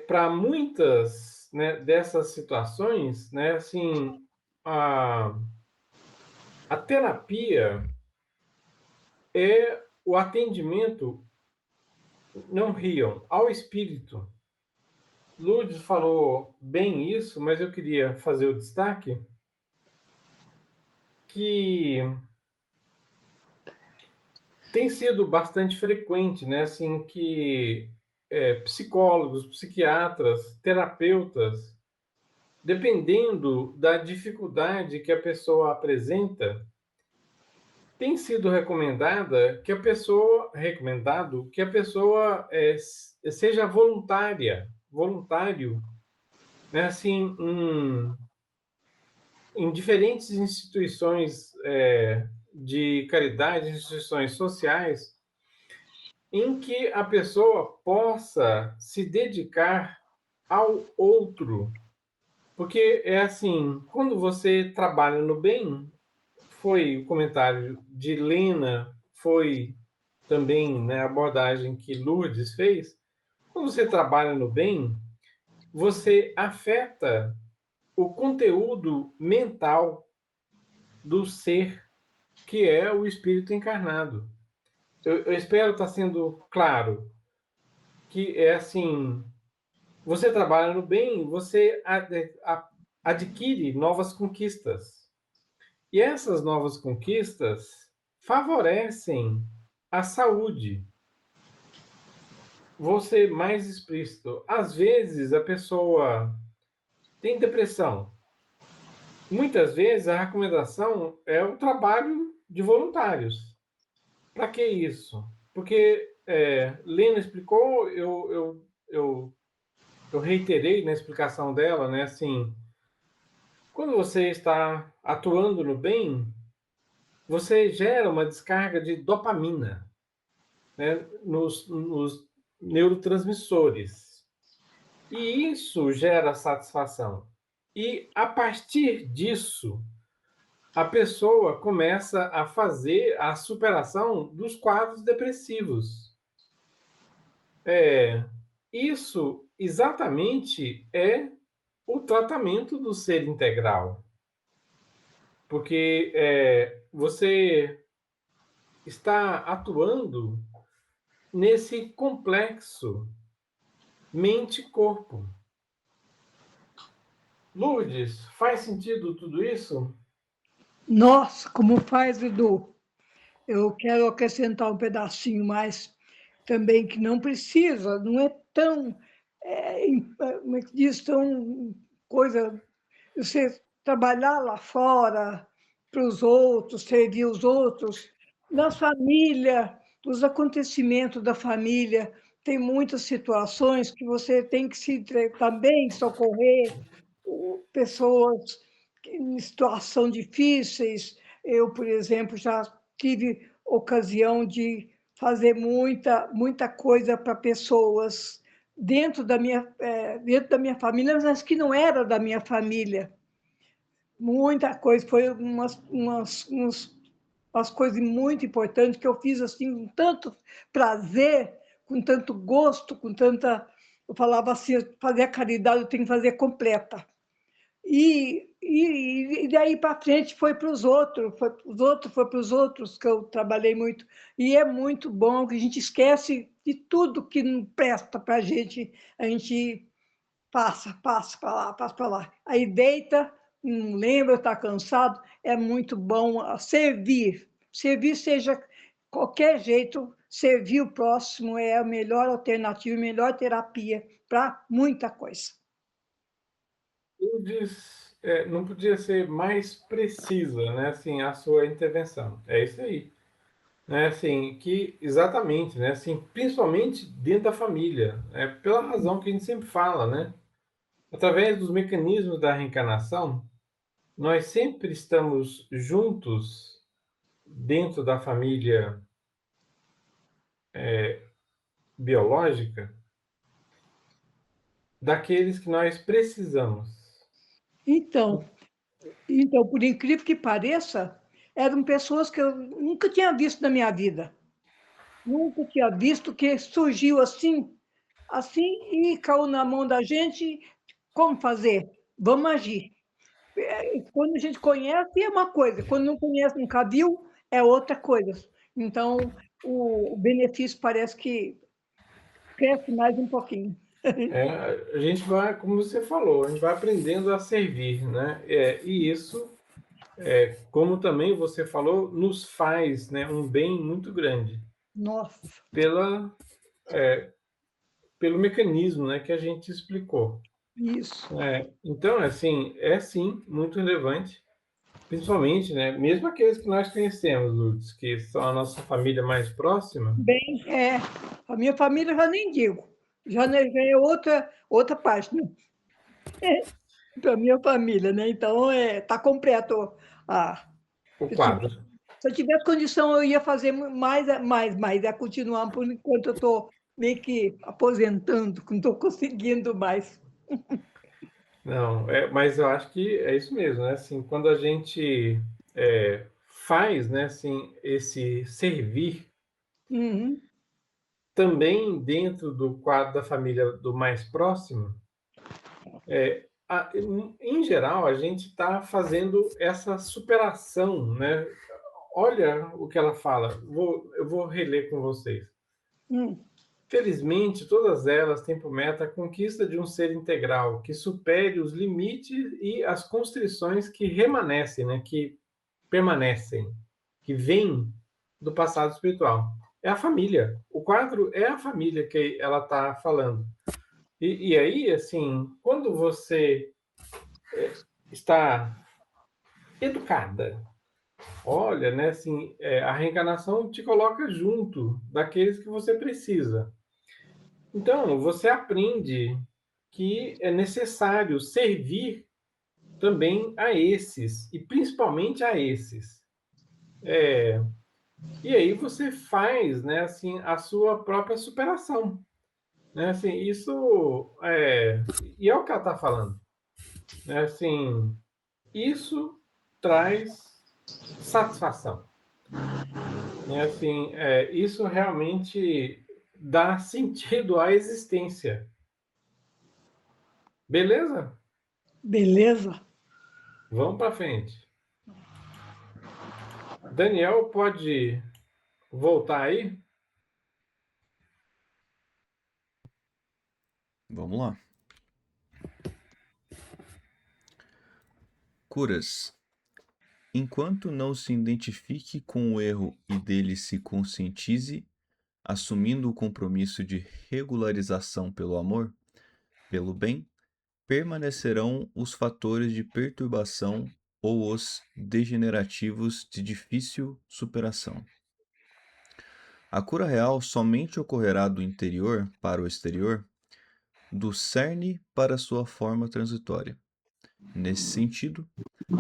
Speaker 2: para muitas, né, dessas situações, né, assim, a terapia é o atendimento, não riam, ao espírito. Lourdes falou bem isso, mas eu queria fazer o destaque que tem sido bastante frequente, né, assim, que psicólogos, psiquiatras, terapeutas, dependendo da dificuldade que a pessoa apresenta, tem sido recomendado que a pessoa seja voluntário, né, assim, em diferentes instituições de caridade, instituições sociais, em que a pessoa possa se dedicar ao outro. Porque é assim, quando você trabalha no bem, foi o comentário de Lena, foi também, né, a abordagem que Lourdes fez. Quando você trabalha no bem, você afeta o conteúdo mental do ser que é o espírito encarnado. Eu espero estar sendo claro que é assim, você trabalha no bem, você adquire novas conquistas. E essas novas conquistas favorecem a saúde. Vou ser mais explícito. Às vezes a pessoa tem depressão. Muitas vezes a recomendação é o trabalho de voluntários. Para que isso? Porque Lena explicou, eu reiterei na explicação dela, né? Assim, quando você está atuando no bem, você gera uma descarga de dopamina, né, nos neurotransmissores. E isso gera satisfação. E a partir disso, a pessoa começa a fazer a superação dos quadros depressivos. Isso exatamente é o tratamento do ser integral. Porque você está atuando nesse complexo mente-corpo. Lourdes, faz sentido tudo isso?
Speaker 1: Nossa, como faz, Edu? Eu quero acrescentar um pedacinho mais também, que não precisa, não é tão, como é que diz, tão coisa, você trabalhar lá fora para os outros, servir os outros, na família, os acontecimentos da família, tem muitas situações que você tem que também socorrer pessoas em situação difíceis. Eu, por exemplo, já tive ocasião de fazer muita coisa para pessoas dentro da minha família, mas que não era da minha família. Muita coisa, foi umas coisas muito importantes que eu fiz assim com tanto prazer, com tanto gosto, com tanta... Eu falava assim, fazer a caridade eu tenho que fazer completa. E daí para frente foi para os outros, foi para os outros que eu trabalhei muito. E é muito bom que a gente esquece de tudo que não presta para a gente passa para lá. Aí deita, não lembra, está cansado, é muito bom servir. Servir seja qualquer jeito, servir o próximo é a melhor alternativa, a melhor terapia para muita coisa.
Speaker 2: Lourdes, não podia ser mais precisa, né? Assim, a sua intervenção. É isso aí. Né, assim, que exatamente, né, assim, principalmente dentro da família, pela razão que a gente sempre fala, né? através dos mecanismos da reencarnação, nós sempre estamos juntos dentro da família biológica daqueles que nós precisamos.
Speaker 1: Então, por incrível que pareça, eram pessoas que eu nunca tinha visto na minha vida. Nunca tinha visto que surgiu assim e caiu na mão da gente. Como fazer? Vamos agir. Quando a gente conhece, é uma coisa. Quando não conhece, nunca viu, é outra coisa. Então, o benefício parece que cresce mais um pouquinho.
Speaker 2: A gente vai, como você falou, a gente vai aprendendo a servir, né? E isso, como também você falou, nos faz, né, um bem muito grande
Speaker 1: Nossa,
Speaker 2: pelo mecanismo, né, que a gente explicou.
Speaker 1: isso.
Speaker 2: Então, assim, é sim muito relevante, principalmente, né, mesmo aqueles que nós conhecemos, Lourdes, que são a nossa família mais próxima.
Speaker 1: Bem, a minha família já nem digo. Já é outra página. Para a minha família, né? Então, está completo. Ah,
Speaker 2: O
Speaker 1: se eu tivesse,
Speaker 2: quadro.
Speaker 1: se eu tivesse condição, eu ia fazer mais, é continuar, por enquanto eu estou meio que aposentando, não estou conseguindo mais.
Speaker 2: Não, mas eu acho que é isso mesmo, né? Assim, quando a gente faz, né, assim, esse servir
Speaker 1: Uhum.
Speaker 2: também dentro do quadro da família do mais próximo, em geral, a gente está fazendo essa superação, né? Olha o que ela fala, eu vou reler com vocês.
Speaker 1: Hum.
Speaker 2: Felizmente, todas elas têm por meta a conquista de um ser integral que supere os limites e as constrições que remanescem, né, que permanecem, que vêm do passado espiritual. É a família. O quadro é a família que ela está falando. E aí, assim, quando você está educada, olha, né, assim, a reencarnação te coloca junto daqueles que você precisa. Então, você aprende que é necessário servir também a esses, e principalmente a esses. E aí você faz, né, assim, a sua própria superação. Né? Assim, isso e é o que ela está falando. Né? Assim, isso traz satisfação. Né? Assim, isso realmente dá sentido à existência. Beleza?
Speaker 1: Beleza?
Speaker 2: Vamos para frente. Daniel, pode voltar aí?
Speaker 3: Vamos lá. Curas. Enquanto não se identifique com o erro e dele se conscientize, assumindo o compromisso de regularização pelo amor, pelo bem, permanecerão os fatores de perturbação ou os degenerativos de difícil superação. A cura real somente ocorrerá do interior para o exterior, do cerne para sua forma transitória. Nesse sentido,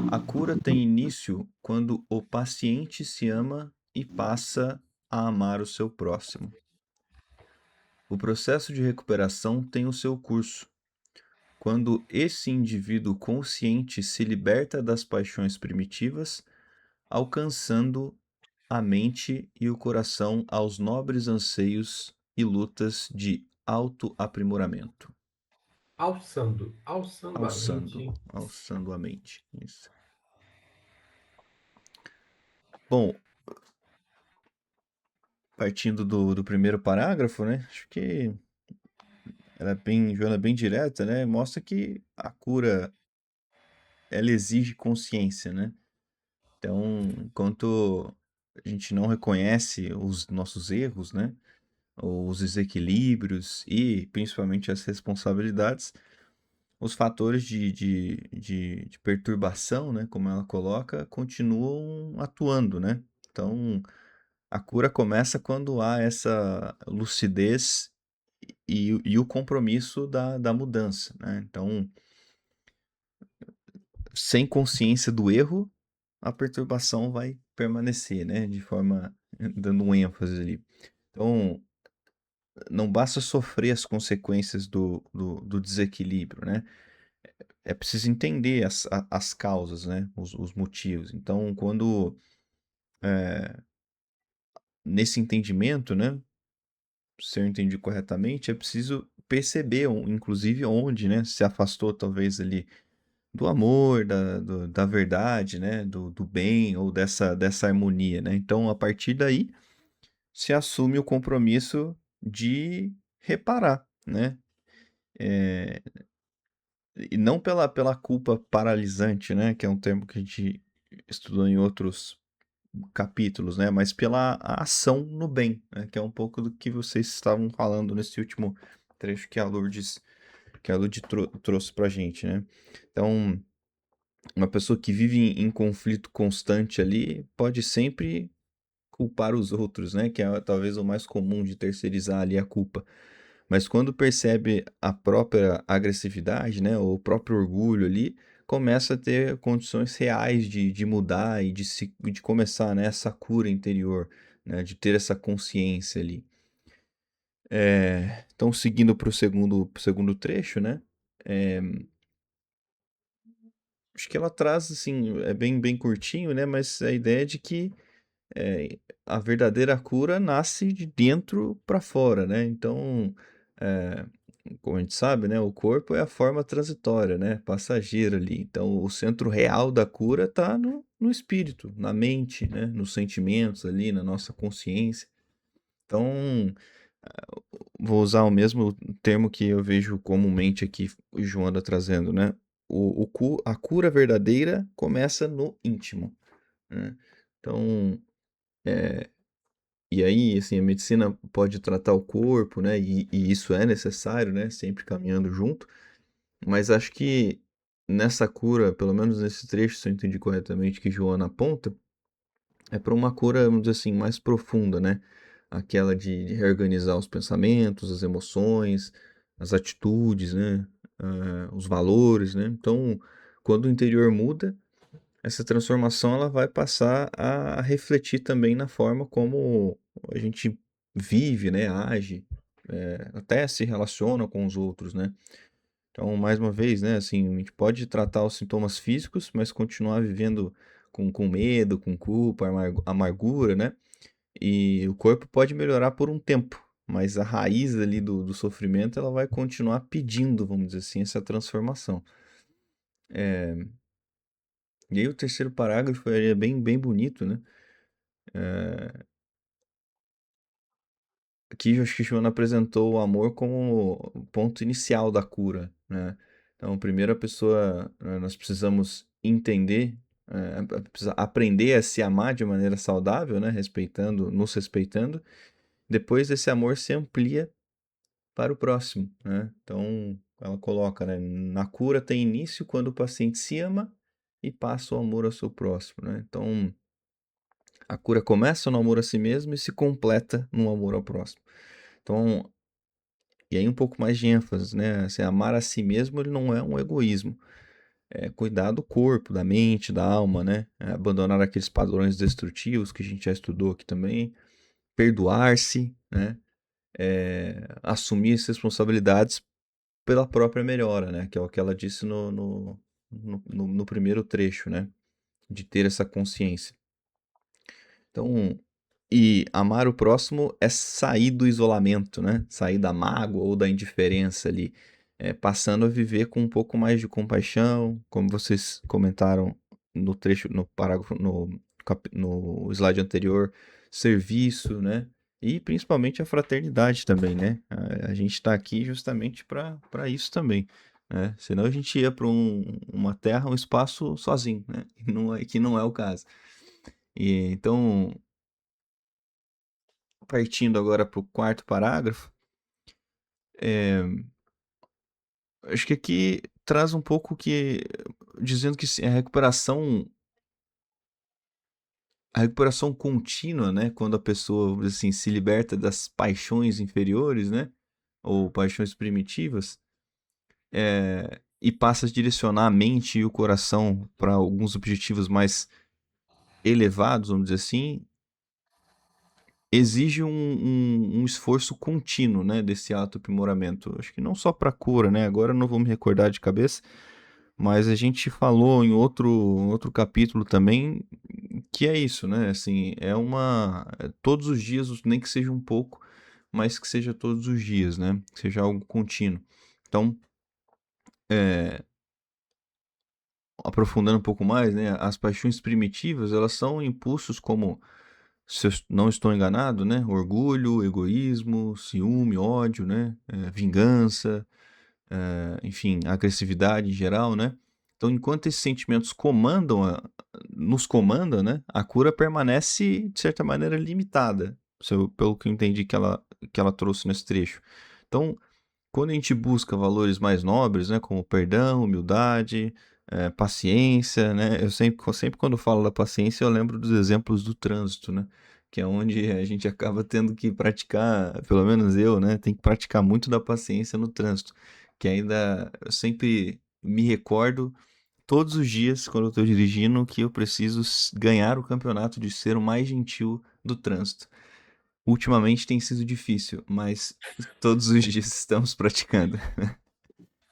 Speaker 3: a cura tem início quando o paciente se ama e passa a amar o seu próximo. O processo de recuperação tem o seu curso. Quando esse indivíduo consciente se liberta das paixões primitivas, alcançando a mente e o coração aos nobres anseios e lutas de autoaprimoramento.
Speaker 2: Alçando a
Speaker 3: Alçando,
Speaker 2: mente.
Speaker 3: alçando a mente. Isso. Bom, partindo do primeiro parágrafo, né? Acho que Joana é bem direta, né? Mostra que a cura, ela exige consciência, né? Então, enquanto a gente não reconhece os nossos erros, né? Os desequilíbrios e principalmente as responsabilidades, os fatores de perturbação, né? Como ela coloca, continuam atuando, né? Então, a cura começa quando há essa lucidez e o compromisso da mudança, né? Então, sem consciência do erro, a perturbação vai permanecer, né? De forma, dando um ênfase ali. Então, não basta sofrer as consequências do desequilíbrio, né? É preciso entender as causas, né? Os motivos. Então, quando nesse entendimento, né? Se eu entendi corretamente, é preciso perceber, inclusive, onde, né? Se afastou talvez ali do amor, da verdade, né? Do bem ou dessa harmonia, né? Então, a partir daí, se assume o compromisso de reparar, né? E não pela culpa paralisante, né? Que é um termo que a gente estudou em outros capítulos, né? Mas pela ação no bem, né? Que é um pouco do que vocês estavam falando nesse último trecho que a Lourdes trouxe pra gente, né? Então, uma pessoa que vive em conflito constante ali pode sempre culpar os outros, né? Que é talvez o mais comum de terceirizar ali a culpa. Mas quando percebe a própria agressividade, né, ou o próprio orgulho ali, começa a ter condições reais de mudar e de começar, né, essa cura interior, né, de ter essa consciência ali. Então, seguindo para o segundo trecho, né, acho que ela traz, assim, é bem curtinho, né, mas a ideia de que a verdadeira cura nasce de dentro para fora, né? Então, é, como a gente sabe, né, o corpo é a forma transitória, né, passageira ali. Então, o centro real da cura está no espírito, na mente, né, nos sentimentos ali, na nossa consciência. Então, vou usar o mesmo termo que eu vejo comumente aqui o Joana trazendo, né? A cura verdadeira começa no íntimo, né? Então, e aí, assim, a medicina pode tratar o corpo, né? E isso é necessário, né? Sempre caminhando junto. Mas acho que nessa cura, pelo menos nesse trecho, se eu entendi corretamente, que Joana aponta, é para uma cura, vamos dizer assim, mais profunda, né? Aquela de reorganizar os pensamentos, as emoções, as atitudes, né? Os valores, né? Então, quando o interior muda, essa transformação ela vai passar a refletir também na forma como a gente vive, né, age, até se relaciona com os outros, né? Então, mais uma vez, né, assim, a gente pode tratar os sintomas físicos, mas continuar vivendo com medo, com culpa, amargura, né? E o corpo pode melhorar por um tempo, mas a raiz ali do sofrimento ela vai continuar pedindo, vamos dizer assim, essa transformação. E aí o terceiro parágrafo é bem bonito, né? Aqui eu acho que Joana apresentou o amor como o ponto inicial da cura, né? Então, primeiro a pessoa, nós precisamos entender, precisa aprender a se amar de maneira saudável, né? Nos respeitando. Depois esse amor se amplia para o próximo, né? Então, ela coloca, né? Na cura tem início quando o paciente se ama e passa o amor ao seu próximo, né? Então, a cura começa no amor a si mesmo e se completa no amor ao próximo. Então, e aí um pouco mais de ênfase, né? Assim, amar a si mesmo ele não é um egoísmo. É cuidar do corpo, da mente, da alma, né? É abandonar aqueles padrões destrutivos que a gente já estudou aqui também. Perdoar-se, né? Assumir as responsabilidades pela própria melhora, né? Que é o que ela disse no primeiro trecho, né? De ter essa consciência. Então, e amar o próximo é sair do isolamento, né? Sair da mágoa ou da indiferença ali, passando a viver com um pouco mais de compaixão, como vocês comentaram no trecho, no parágrafo, no slide anterior, serviço, né? E principalmente a fraternidade também, né? A gente está aqui justamente para isso também, né? Senão a gente ia para uma terra, um espaço sozinho, né? Que não é o caso. E então, partindo agora para o quarto parágrafo, acho que aqui traz um pouco que dizendo que a recuperação contínua, né, quando a pessoa, vamos dizer assim, se liberta das paixões inferiores, né, ou paixões primitivas, e passa a direcionar a mente e o coração para alguns objetivos mais elevados, vamos dizer assim, exige um esforço contínuo, né, desse auto-aprimoramento. Acho que não só para cura, né? Agora eu não vou me recordar de cabeça, mas a gente falou em outro capítulo também que é isso, né? Assim, todos os dias, nem que seja um pouco, mas que seja todos os dias, né? Que seja algo contínuo. Então, aprofundando um pouco mais, né? As paixões primitivas, elas são impulsos como, se eu não estou enganado, né? Orgulho, egoísmo, ciúme, ódio, né? Vingança, enfim, agressividade em geral, né? Então, enquanto esses sentimentos nos comandam, né? A cura permanece, de certa maneira, limitada, pelo que eu entendi que ela trouxe nesse trecho. Então, quando a gente busca valores mais nobres, né, como perdão, humildade, paciência, né, eu sempre quando falo da paciência eu lembro dos exemplos do trânsito, né, que é onde a gente acaba tendo que praticar, pelo menos eu, né, tem que praticar muito da paciência no trânsito, que ainda eu sempre me recordo todos os dias quando eu estou dirigindo que eu preciso ganhar o campeonato de ser o mais gentil do trânsito. Ultimamente tem sido difícil, mas todos os dias estamos praticando.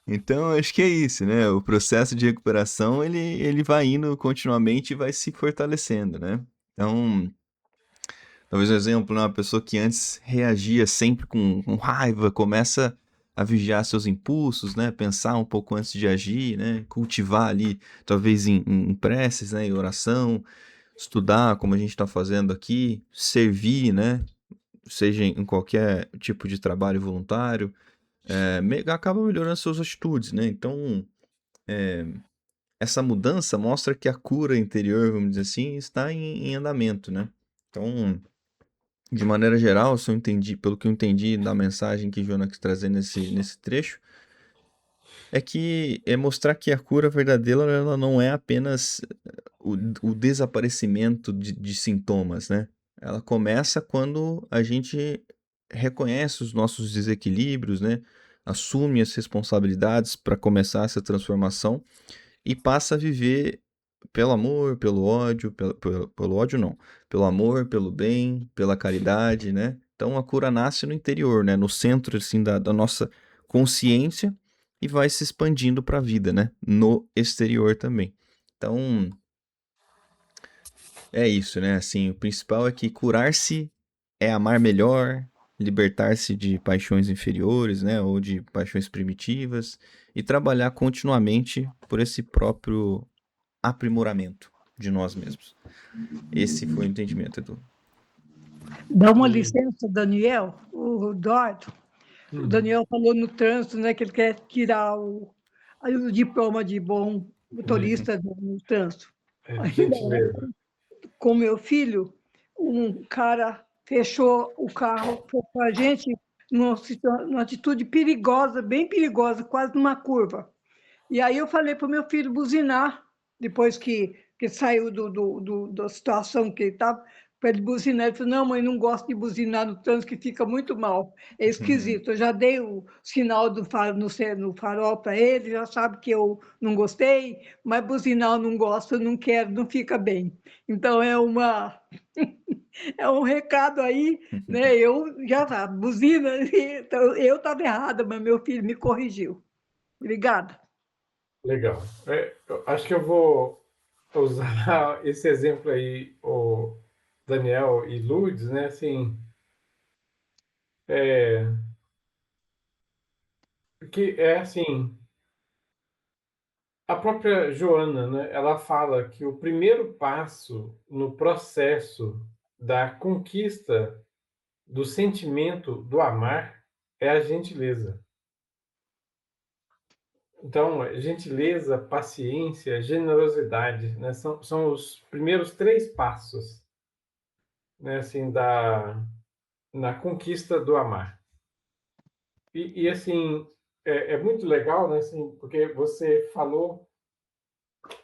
Speaker 3: Então, acho que é isso, né? O processo de recuperação, ele vai indo continuamente e vai se fortalecendo, né? Então, talvez um exemplo, né? Uma pessoa que antes reagia sempre com raiva, começa a vigiar seus impulsos, né? Pensar um pouco antes de agir, né? Cultivar ali, talvez em preces, né? Em oração, estudar, como a gente está fazendo aqui, servir, né? Seja em qualquer tipo de trabalho voluntário, acaba melhorando suas atitudes, né? Então, essa mudança mostra que a cura interior, vamos dizer assim, está em andamento, né? Então, de maneira geral, se eu entendi, pelo que eu entendi da mensagem que Joana quis trazer nesse trecho, é mostrar que a cura verdadeira ela não é apenas o desaparecimento de sintomas, né? Ela começa quando a gente reconhece os nossos desequilíbrios, né? Assume as responsabilidades para começar essa transformação e passa a viver pelo amor, pelo ódio, pelo ódio não, pelo amor, pelo bem, pela caridade, né? Então a cura nasce no interior, né? No centro assim da nossa consciência e vai se expandindo para a vida, né? No exterior também. Então é isso, né? Assim, o principal é que curar-se é amar melhor, libertar-se de paixões inferiores, né? Ou de paixões primitivas e trabalhar continuamente por esse próprio aprimoramento de nós mesmos. Esse foi o entendimento, Edu.
Speaker 1: Dá uma licença, Daniel, o Eduardo. O Daniel falou no trânsito, né, que ele quer tirar o diploma de bom motorista no trânsito.
Speaker 2: Gentileza.
Speaker 1: Com meu filho, um cara fechou o carro com a gente numa atitude perigosa, bem perigosa, quase numa curva. E aí eu falei para o meu filho buzinar, depois que saiu da situação que ele estava, para ele buzinar. Ele falou, não, mãe, não gosto de buzinar no trânsito, que fica muito mal. É esquisito. Eu já dei o sinal do no farol para ele, já sabe que eu não gostei, mas buzinar eu não gosto, eu não quero, não fica bem. Então, é um recado aí, né? Eu já buzina, então, eu estava errada, mas meu filho me corrigiu. Obrigada.
Speaker 2: Legal. Eu acho que eu vou usar esse exemplo aí, o Daniel e Lourdes, né? Assim, porque é assim, a própria Joana, né? Ela fala que o primeiro passo no processo da conquista do sentimento do amar é a gentileza. Então, gentileza, paciência, generosidade, né? São os primeiros 3 passos, né? Assim, na conquista do amar. E assim, é muito legal, né? Assim, porque você falou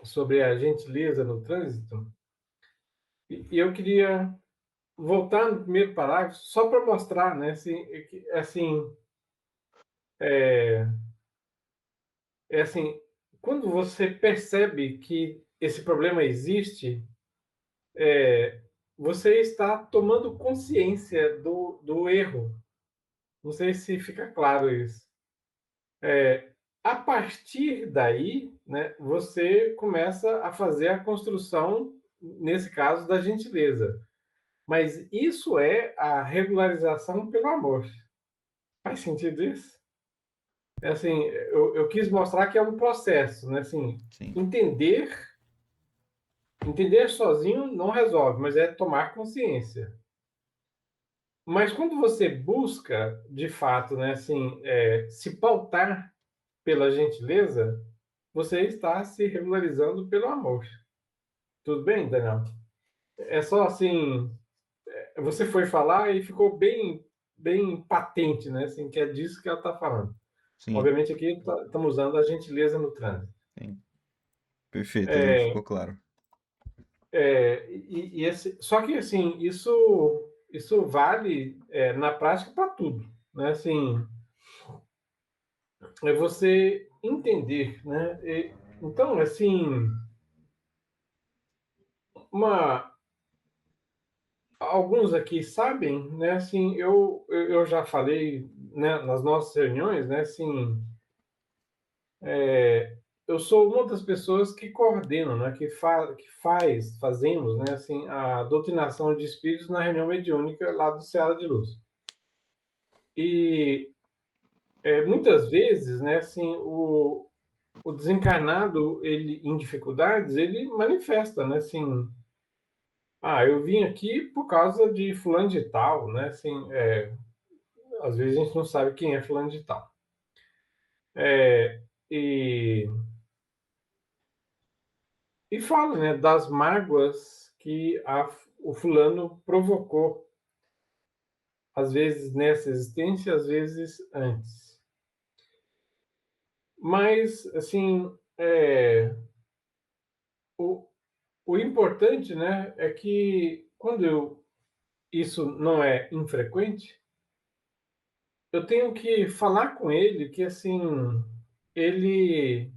Speaker 2: sobre a gentileza no trânsito, e eu queria voltar no primeiro parágrafo só para mostrar, né? Assim, é, é assim, quando você percebe que esse problema existe, você está tomando consciência do erro. Não sei se fica claro isso. A partir daí, né, você começa a fazer a construção, nesse caso, da gentileza. Mas isso é a regularização pelo amor. Faz sentido isso? É assim, eu quis mostrar que é um processo, né? Assim,
Speaker 3: Sim.
Speaker 2: entender sozinho não resolve, mas é tomar consciência. Mas quando você busca, de fato, né, assim, se pautar pela gentileza, você está se regularizando pelo amor. Tudo bem, Daniel? É só assim, você foi falar e ficou bem patente, né? Assim, que é disso que ela está falando.
Speaker 3: Sim,
Speaker 2: Obviamente aqui estamos usando a gentileza no trânsito.
Speaker 3: sim. Perfeito, não ficou claro.
Speaker 2: Só que assim, isso vale na prática para tudo, né? Assim, é você entender, né? Então, assim, uma alguns aqui sabem, né? Assim, eu já falei, né, nas nossas reuniões, né? Assim, eu sou uma das pessoas que coordenam, né? Fazemos, né? Assim, a doutrinação de espíritos na reunião mediúnica lá do Ceará de Luz. E muitas vezes, né? Assim, o desencarnado, ele em dificuldades, ele manifesta, né? Assim, eu vim aqui por causa de fulano de tal, né? Assim, às vezes a gente não sabe quem é fulano de tal. E, e fala, né, das mágoas que o fulano provocou, às vezes nessa existência, às vezes antes. Mas, assim, o, o importante, né, é que isso não é infrequente, eu tenho que falar com ele que, assim, ele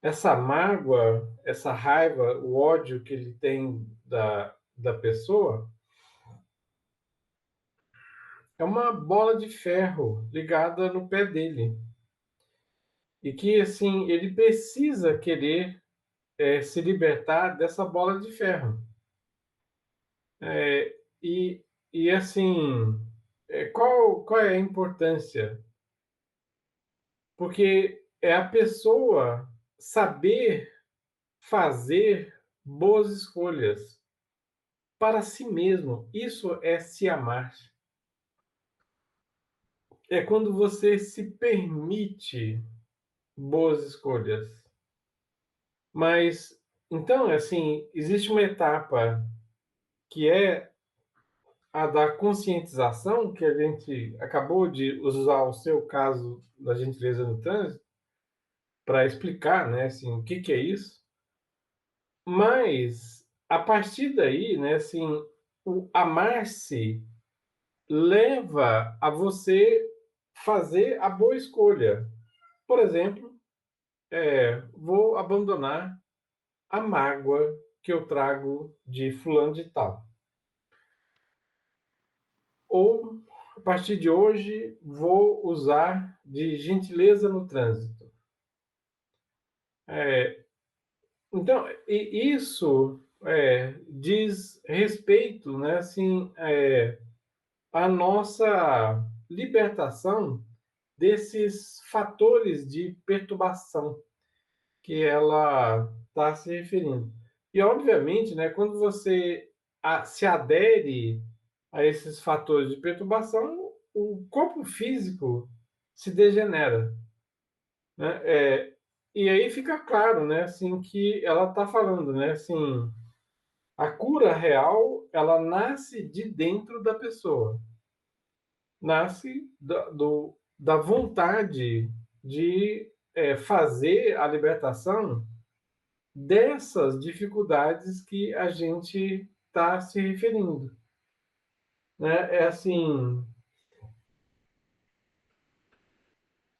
Speaker 2: essa mágoa, essa raiva, o ódio que ele tem da pessoa é uma bola de ferro ligada no pé dele. E que, assim, ele precisa querer se libertar dessa bola de ferro. É, e, assim, qual é a importância? Porque é a pessoa saber fazer boas escolhas para si mesmo. Isso é se amar. É quando você se permite boas escolhas. Mas, então, assim, existe uma etapa que é a da conscientização, que a gente acabou de usar o seu caso da gentileza no trânsito para explicar, né, assim, o que é isso. Mas, a partir daí, né, assim, o amar-se leva a você fazer a boa escolha. Por exemplo, vou abandonar a mágoa que eu trago de fulano de tal. Ou, a partir de hoje, vou usar de gentileza no trânsito. Então, isso diz respeito, né, assim, à nossa libertação desses fatores de perturbação que ela está se referindo. E, obviamente, né, quando você se adere a esses fatores de perturbação, o corpo físico se degenera, né? E aí fica claro, né, assim, que ela está falando, né, assim, a cura real, ela nasce de dentro da pessoa, nasce da vontade de fazer a libertação dessas dificuldades que a gente está se referindo, né? É assim,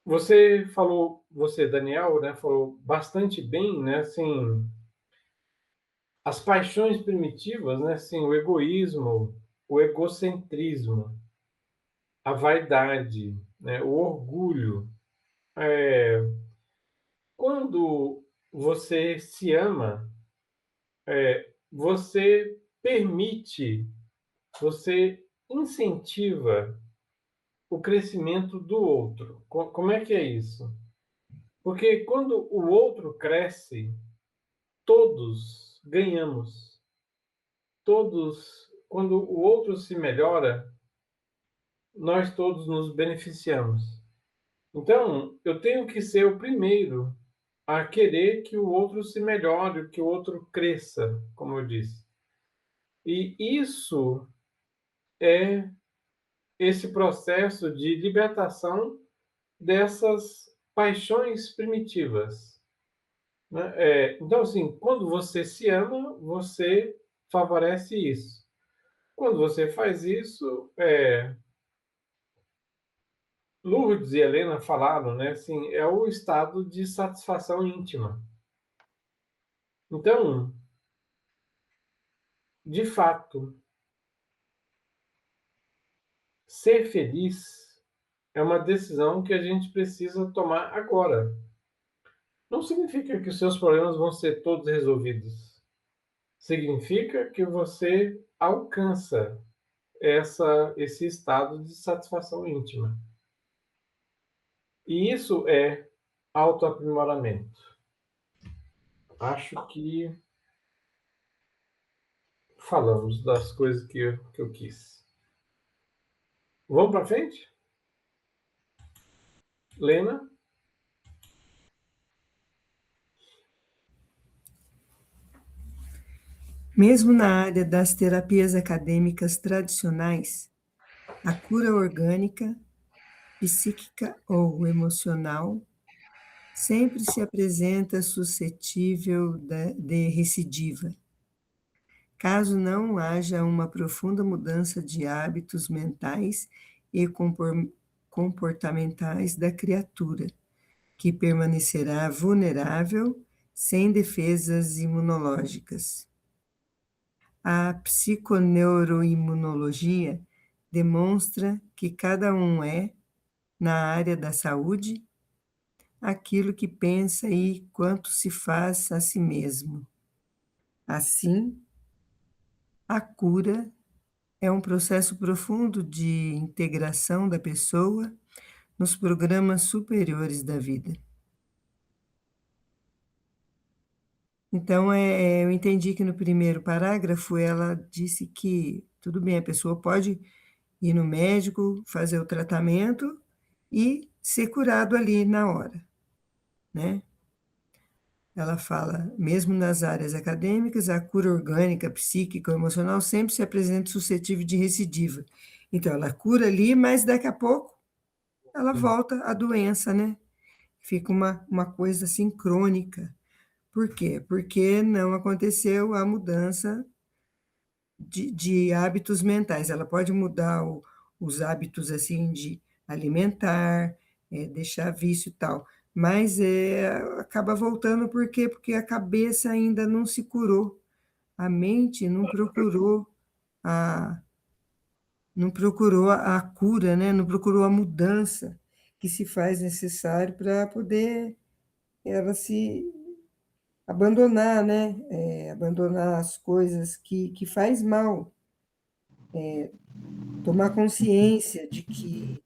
Speaker 2: você, Daniel, né, falou bastante bem, né, assim, as paixões primitivas, né, assim, o egoísmo, o egocentrismo, a vaidade, né, o orgulho. É, quando você se ama, você permite, você incentiva o crescimento do outro. Como é que é isso? Porque quando o outro cresce, todos ganhamos. Todos, quando o outro se melhora, nós todos nos beneficiamos. Então, eu tenho que ser o primeiro a querer que o outro se melhore, que o outro cresça, como eu disse. E isso é esse processo de libertação dessas paixões primitivas, né? Então, assim, quando você se ama, você favorece isso. Quando você faz isso, Lourdes e Helena falaram, né? Assim, é o estado de satisfação íntima. Então, de fato, ser feliz é uma decisão que a gente precisa tomar agora. Não significa que os seus problemas vão ser todos resolvidos. Significa que você alcança esse estado de satisfação íntima. E isso é autoaprimoramento. Acho que falamos das coisas que eu quis. Vamos para frente? Lena?
Speaker 4: Mesmo na área das terapias acadêmicas tradicionais, a cura orgânica, psíquica ou emocional sempre se apresenta suscetível de recidiva, caso não haja uma profunda mudança de hábitos mentais e comportamentais da criatura, que permanecerá vulnerável, sem defesas imunológicas. A psiconeuroimunologia demonstra que cada um é, na área da saúde, aquilo que pensa e quanto se faz a si mesmo. Assim, a cura é um processo profundo de integração da pessoa nos programas superiores da vida. Então, eu entendi que no primeiro parágrafo ela disse que, tudo bem, a pessoa pode ir no médico, fazer o tratamento e ser curado ali na hora, né? Ela fala, mesmo nas áreas acadêmicas, a cura orgânica, psíquica ou emocional sempre se apresenta suscetível de recidiva. Então, ela cura ali, mas daqui a pouco ela volta à doença, né? Fica uma coisa assim crônica. Por quê? Porque não aconteceu a mudança de hábitos mentais. Ela pode mudar os hábitos assim de alimentar, deixar vício e tal, mas acaba voltando por quê? Porque a cabeça ainda não se curou, a mente a, não procurou a cura, né? Não procurou a mudança que se faz necessário para poder ela se abandonar, né? Abandonar as coisas que faz mal. Tomar consciência de que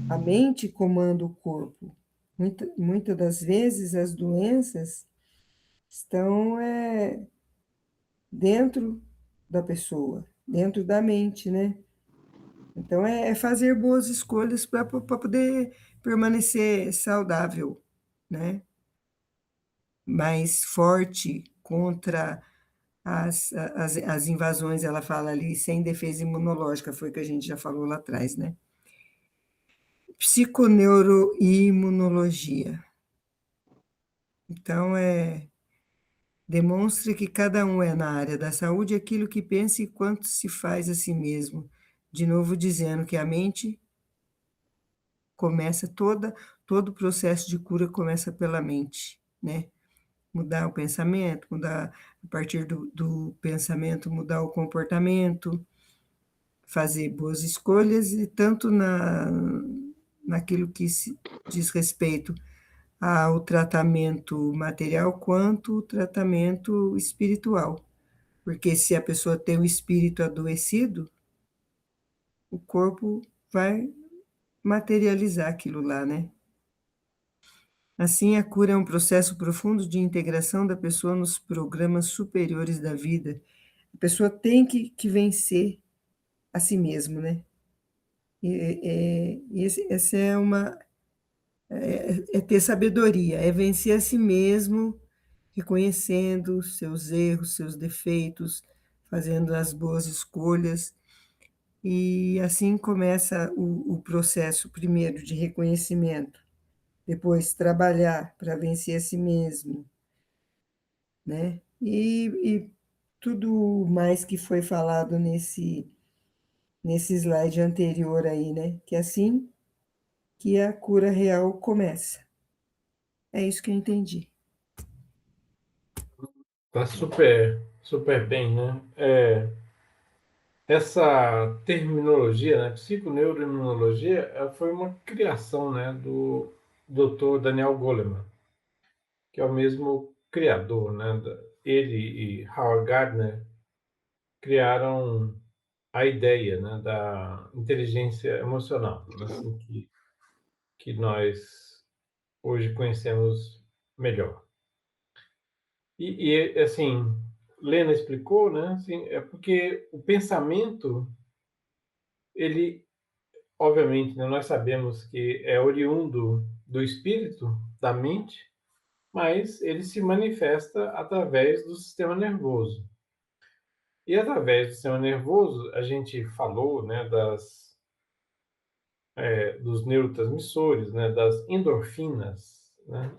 Speaker 4: a mente comanda o corpo. Muitas das vezes as doenças estão dentro da pessoa, dentro da mente, né? Então é fazer boas escolhas para poder permanecer saudável, né? Mais forte contra as invasões, ela fala ali, sem defesa imunológica, foi o que a gente já falou lá atrás, né? Psiconeuroimunologia. Então, demonstra que cada um é, na área da saúde, aquilo que pensa e quanto se faz a si mesmo. De novo, dizendo que a mente começa todo o processo de cura começa pela mente, né? Mudar o pensamento, mudar a partir do pensamento, mudar o comportamento, fazer boas escolhas e tanto naquilo que se diz respeito ao tratamento material quanto o tratamento espiritual. Porque se a pessoa tem o espírito adoecido, o corpo vai materializar aquilo lá, né? Assim, a cura é um processo profundo de integração da pessoa nos programas superiores da vida. A pessoa tem que vencer a si mesmo, né? Essa é é ter sabedoria, é vencer a si mesmo, reconhecendo seus erros, seus defeitos, fazendo as boas escolhas. E assim começa o processo, primeiro, de reconhecimento, depois trabalhar para vencer a si mesmo, né? E tudo mais que foi falado nesse slide anterior aí, né? Que é assim que a cura real começa. É isso que eu entendi.
Speaker 2: Tá super, super bem, né? Essa terminologia, né, psiconeuroimunologia, foi uma criação, né, do Dr. Daniel Goleman, que é o mesmo criador, né? Ele e Howard Gardner criaram a ideia, né, da inteligência emocional, assim que nós hoje conhecemos melhor. E assim, Lena explicou, né? Assim, é porque o pensamento, ele, obviamente, né, nós sabemos que é oriundo do espírito, da mente, mas ele se manifesta através do sistema nervoso. E através do sistema nervoso, a gente falou, né, dos neurotransmissores, né, das endorfinas, né,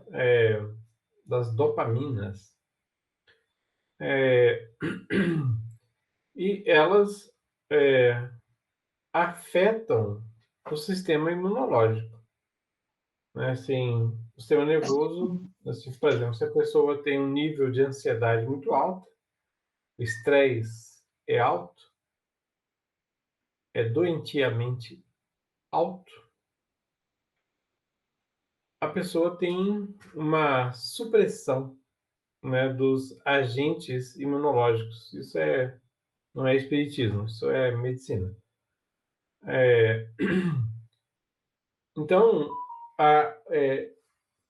Speaker 2: das dopaminas. E elas afetam o sistema imunológico, né? Assim, o sistema nervoso, assim, por exemplo, se a pessoa tem um nível de ansiedade muito alto, o estresse é alto, é doentiamente alto, a pessoa tem uma supressão, né, dos agentes imunológicos. Isso não é espiritismo, isso é medicina. Então,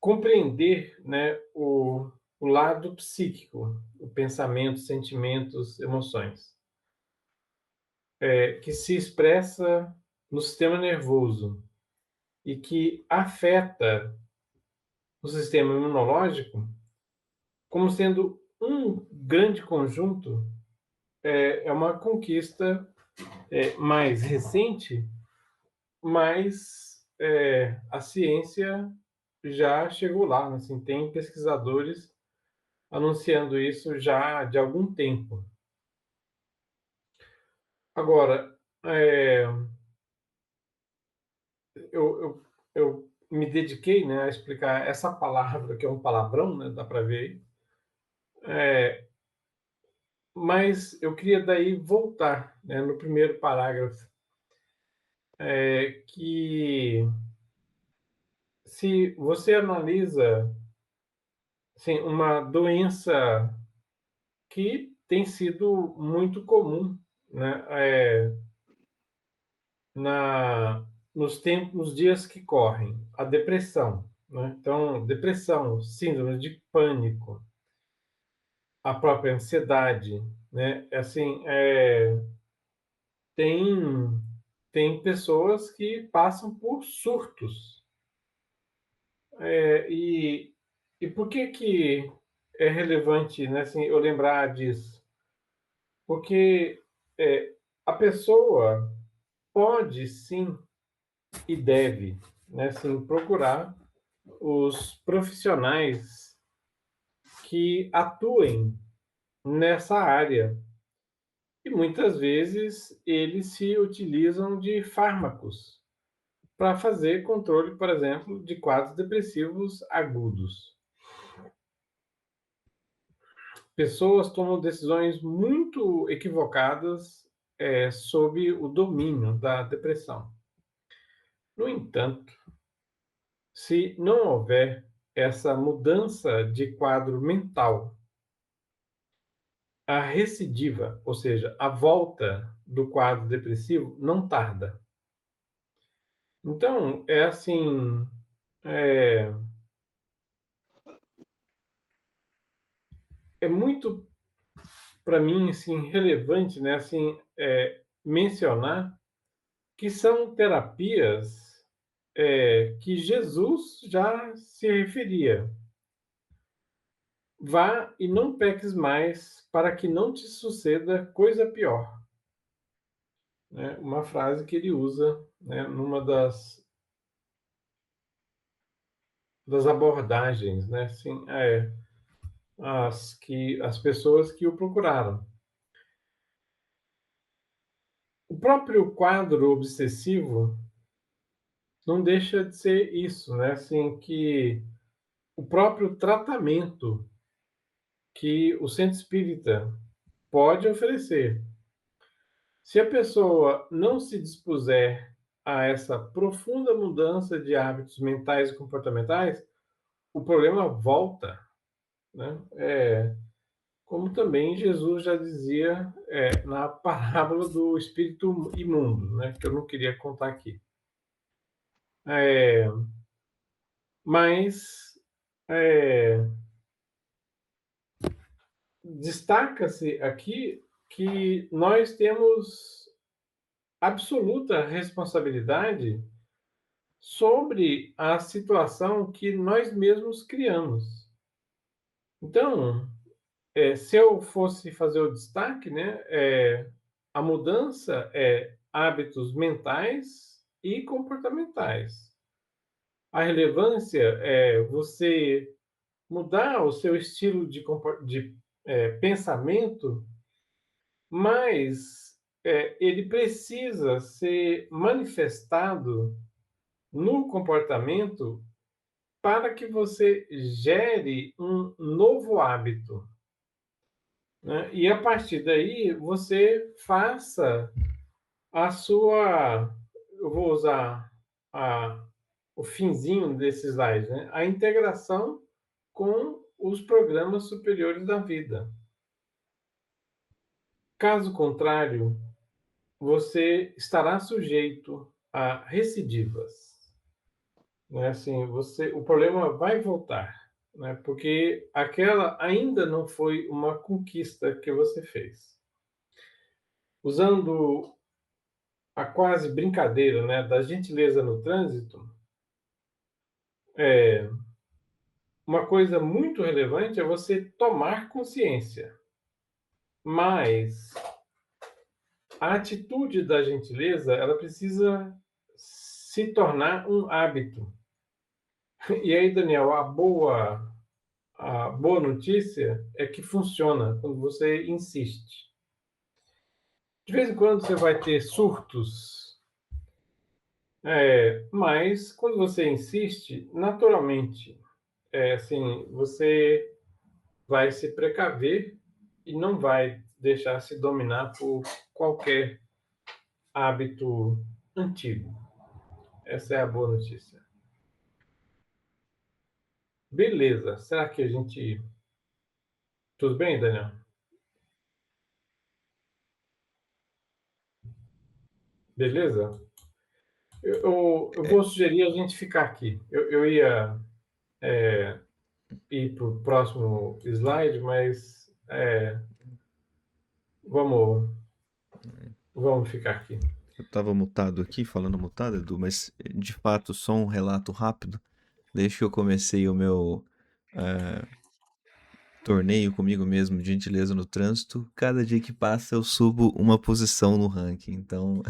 Speaker 2: compreender, né, o lado psíquico, o pensamento, sentimentos, emoções, que se expressa no sistema nervoso e que afeta o sistema imunológico, como sendo um grande conjunto, é uma conquista mais recente, mas a ciência já chegou lá, né? Assim, tem pesquisadores anunciando isso já de algum tempo. Agora, eu me dediquei, né, a explicar essa palavra, que é um palavrão, né, dá para ver aí, mas eu queria daí voltar, né, no primeiro parágrafo, que se você analisa assim, uma doença que tem sido muito comum, né, nos dias que correm, a depressão, né? Então, depressão, síndrome de pânico, a própria ansiedade, né? Assim, tem pessoas que passam por surtos. E por que é relevante, né, assim, eu lembrar disso? Porque a pessoa pode sim e deve, né, assim, procurar os profissionais que atuem nessa área. E muitas vezes eles se utilizam de fármacos para fazer controle, por exemplo, de quadros depressivos agudos. Pessoas tomam decisões muito equivocadas sob o domínio da depressão. No entanto, se não houver essa mudança de quadro mental, a recidiva, ou seja, a volta do quadro depressivo, não tarda. Então, é assim, é muito, para mim, assim, relevante, né, assim, mencionar que são terapias que Jesus já se referia. Vá e não peques mais, para que não te suceda coisa pior. Né? Uma frase que ele usa, né, numa das abordagens, né? Assim, as pessoas que o procuraram. O próprio quadro obsessivo não deixa de ser isso, né? Assim, que o próprio tratamento que o centro espírita pode oferecer. Se a pessoa não se dispuser a essa profunda mudança de hábitos mentais e comportamentais, o problema volta, né? Como também Jesus já dizia na parábola do espírito imundo, né? Que eu não queria contar aqui. Mas destaca-se aqui que nós temos absoluta responsabilidade sobre a situação que nós mesmos criamos. Então, se eu fosse fazer o destaque, né, a mudança é hábitos mentais e comportamentais. A relevância é você mudar o seu estilo de pensamento, mas ele precisa ser manifestado no comportamento para que você gere um novo hábito. Né? E a partir daí você faça a sua. Eu vou usar o finzinho desse slide, né? A integração com os programas superiores da vida. Caso contrário, você estará sujeito a recidivas. Né? Assim, o problema vai voltar, né? Porque aquela ainda não foi uma conquista que você fez. Usando a quase brincadeira, né, da gentileza no trânsito, uma coisa muito relevante é você tomar consciência. Mas a atitude da gentileza, ela precisa se tornar um hábito. E aí, Daniel, a boa notícia é que funciona quando você insiste. De vez em quando você vai ter surtos, mas quando você insiste, naturalmente, assim, você vai se precaver e não vai deixar se dominar por qualquer hábito antigo. Essa é a boa notícia. Beleza. Será que a gente... Tudo bem, Daniel? Beleza? Eu vou sugerir a gente ficar aqui. Eu ia ir para o próximo slide, mas vamos ficar aqui.
Speaker 3: Eu estava mutado aqui, falando mutado, Edu, mas de fato, só um relato rápido. Desde que eu comecei o meu torneio comigo mesmo de gentileza no trânsito, cada dia que passa eu subo uma posição no ranking. Então,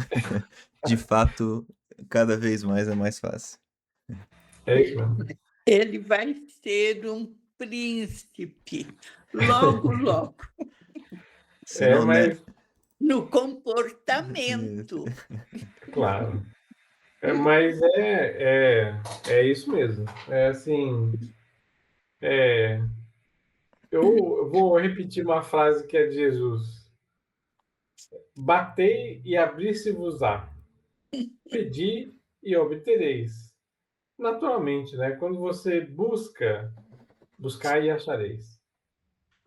Speaker 3: de fato, cada vez mais é mais fácil.
Speaker 2: É isso mesmo.
Speaker 5: Ele vai ser um príncipe, logo, logo.
Speaker 3: Senão,
Speaker 2: mas...
Speaker 5: No comportamento.
Speaker 2: Claro. Mas é isso mesmo. É assim, eu vou repetir uma frase que é de Jesus: batei e abrir-se-vos-á, pedi e obtereis. Naturalmente, né? Quando você buscar e achareis.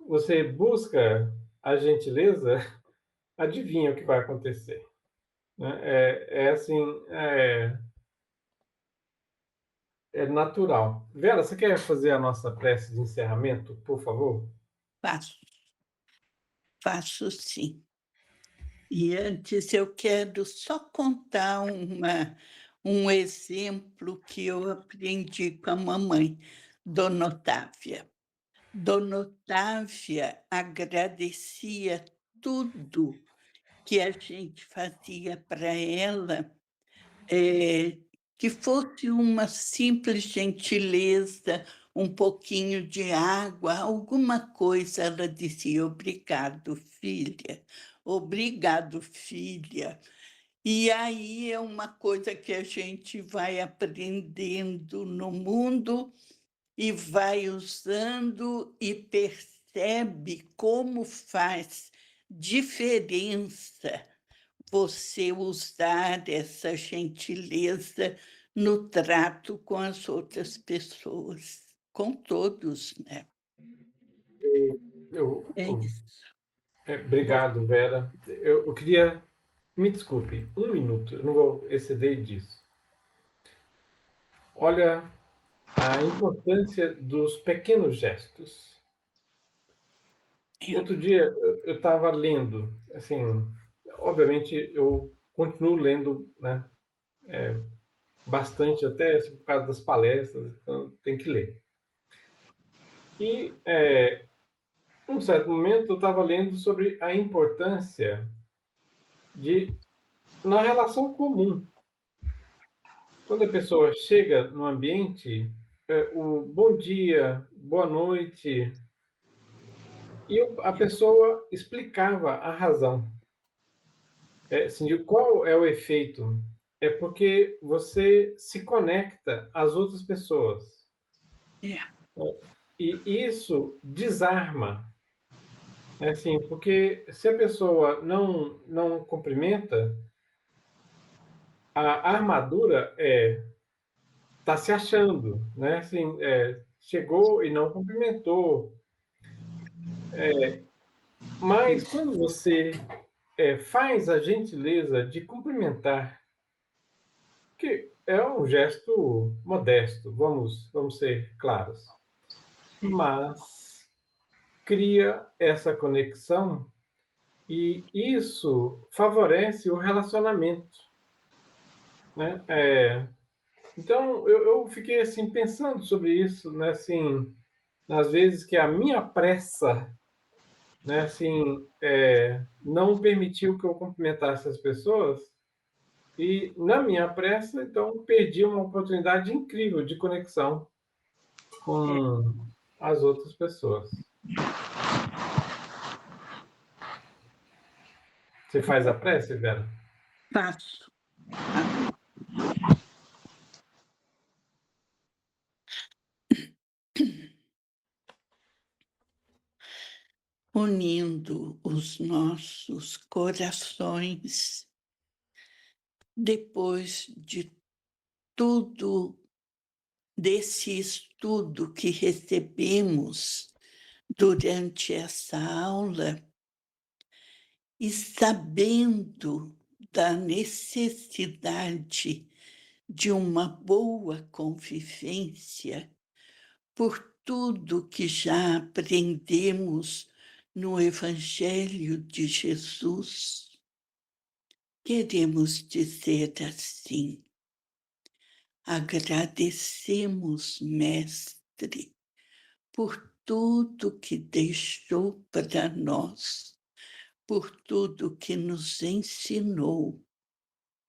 Speaker 2: Você busca a gentileza, adivinha o que vai acontecer, né? Assim, é natural. Vera, você quer fazer a nossa prece de encerramento, por favor?
Speaker 5: Faço, faço sim. E antes eu quero só contar um exemplo que eu aprendi com a mamãe, Dona Otávia. Dona Otávia agradecia tudo que a gente fazia para ela, que fosse uma simples gentileza, um pouquinho de água, alguma coisa, ela dizia: "Obrigado, filha. Obrigado, filha". E aí é uma coisa que a gente vai aprendendo no mundo e vai usando e percebe como faz diferença você usar essa gentileza no trato com as outras pessoas, com todos, né.
Speaker 2: Eu,
Speaker 5: É
Speaker 2: eu-
Speaker 5: isso.
Speaker 2: Obrigado, Vera. Eu queria, me desculpe, um minuto, eu não vou exceder disso. Olha a importância dos pequenos gestos.
Speaker 5: É.
Speaker 2: Outro dia eu estava lendo, assim, obviamente eu continuo lendo, né, bastante até assim, por causa das palestras, então tem que ler. E num certo momento eu estava lendo sobre a importância de na relação comum. Quando a pessoa chega no ambiente, o bom dia, boa noite, e a pessoa explicava a razão. Assim, de qual é o efeito? É porque você se conecta às outras pessoas.
Speaker 5: É.
Speaker 2: E isso desarma. É assim, porque se a pessoa não cumprimenta, a armadura tá se achando, né? Assim, chegou e não cumprimentou. Mas quando você faz a gentileza de cumprimentar, que é um gesto modesto, vamos ser claros, mas cria essa conexão e isso favorece o relacionamento, né? Então eu fiquei assim pensando sobre isso, né? Assim, às vezes que a minha pressa, né? Assim, não permitiu que eu cumprimentasse as pessoas e na minha pressa, então perdi uma oportunidade incrível de conexão com as outras pessoas. Você faz a prece, Vera?
Speaker 5: Faço. Unindo os nossos corações, depois de tudo desse estudo que recebemos durante essa aula e sabendo da necessidade de uma boa convivência, por tudo que já aprendemos no Evangelho de Jesus, queremos dizer assim: agradecemos, Mestre, por tudo que deixou para nós, por tudo que nos ensinou,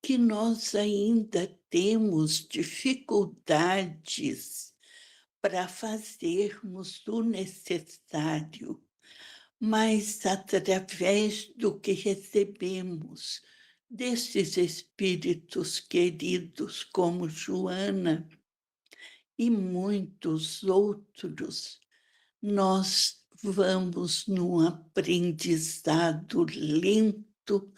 Speaker 5: que nós ainda temos dificuldades para fazermos o necessário, mas através do que recebemos desses espíritos queridos como Joana e muitos outros, nós vamos num aprendizado lento,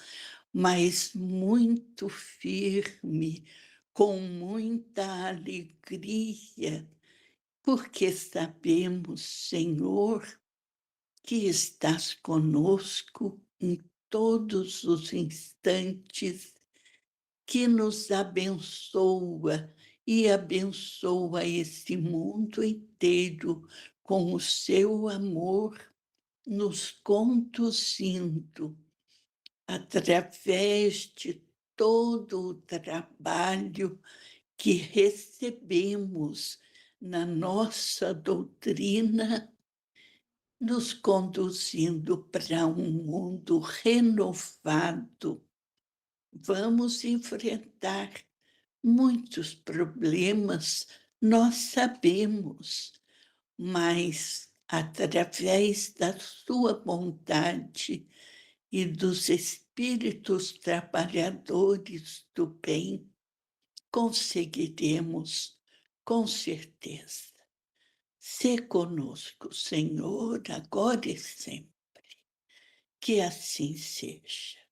Speaker 5: mas muito firme, com muita alegria, porque sabemos, Senhor, que estás conosco em todos os instantes, que nos abençoa e abençoa esse mundo inteiro com o seu amor, nos conduzindo através de todo o trabalho que recebemos na nossa doutrina, nos conduzindo para um mundo renovado. Vamos enfrentar muitos problemas, nós sabemos, mas através da sua bondade e dos espíritos trabalhadores do bem, conseguiremos, com certeza. Sê conosco, Senhor, agora e sempre. Que assim seja.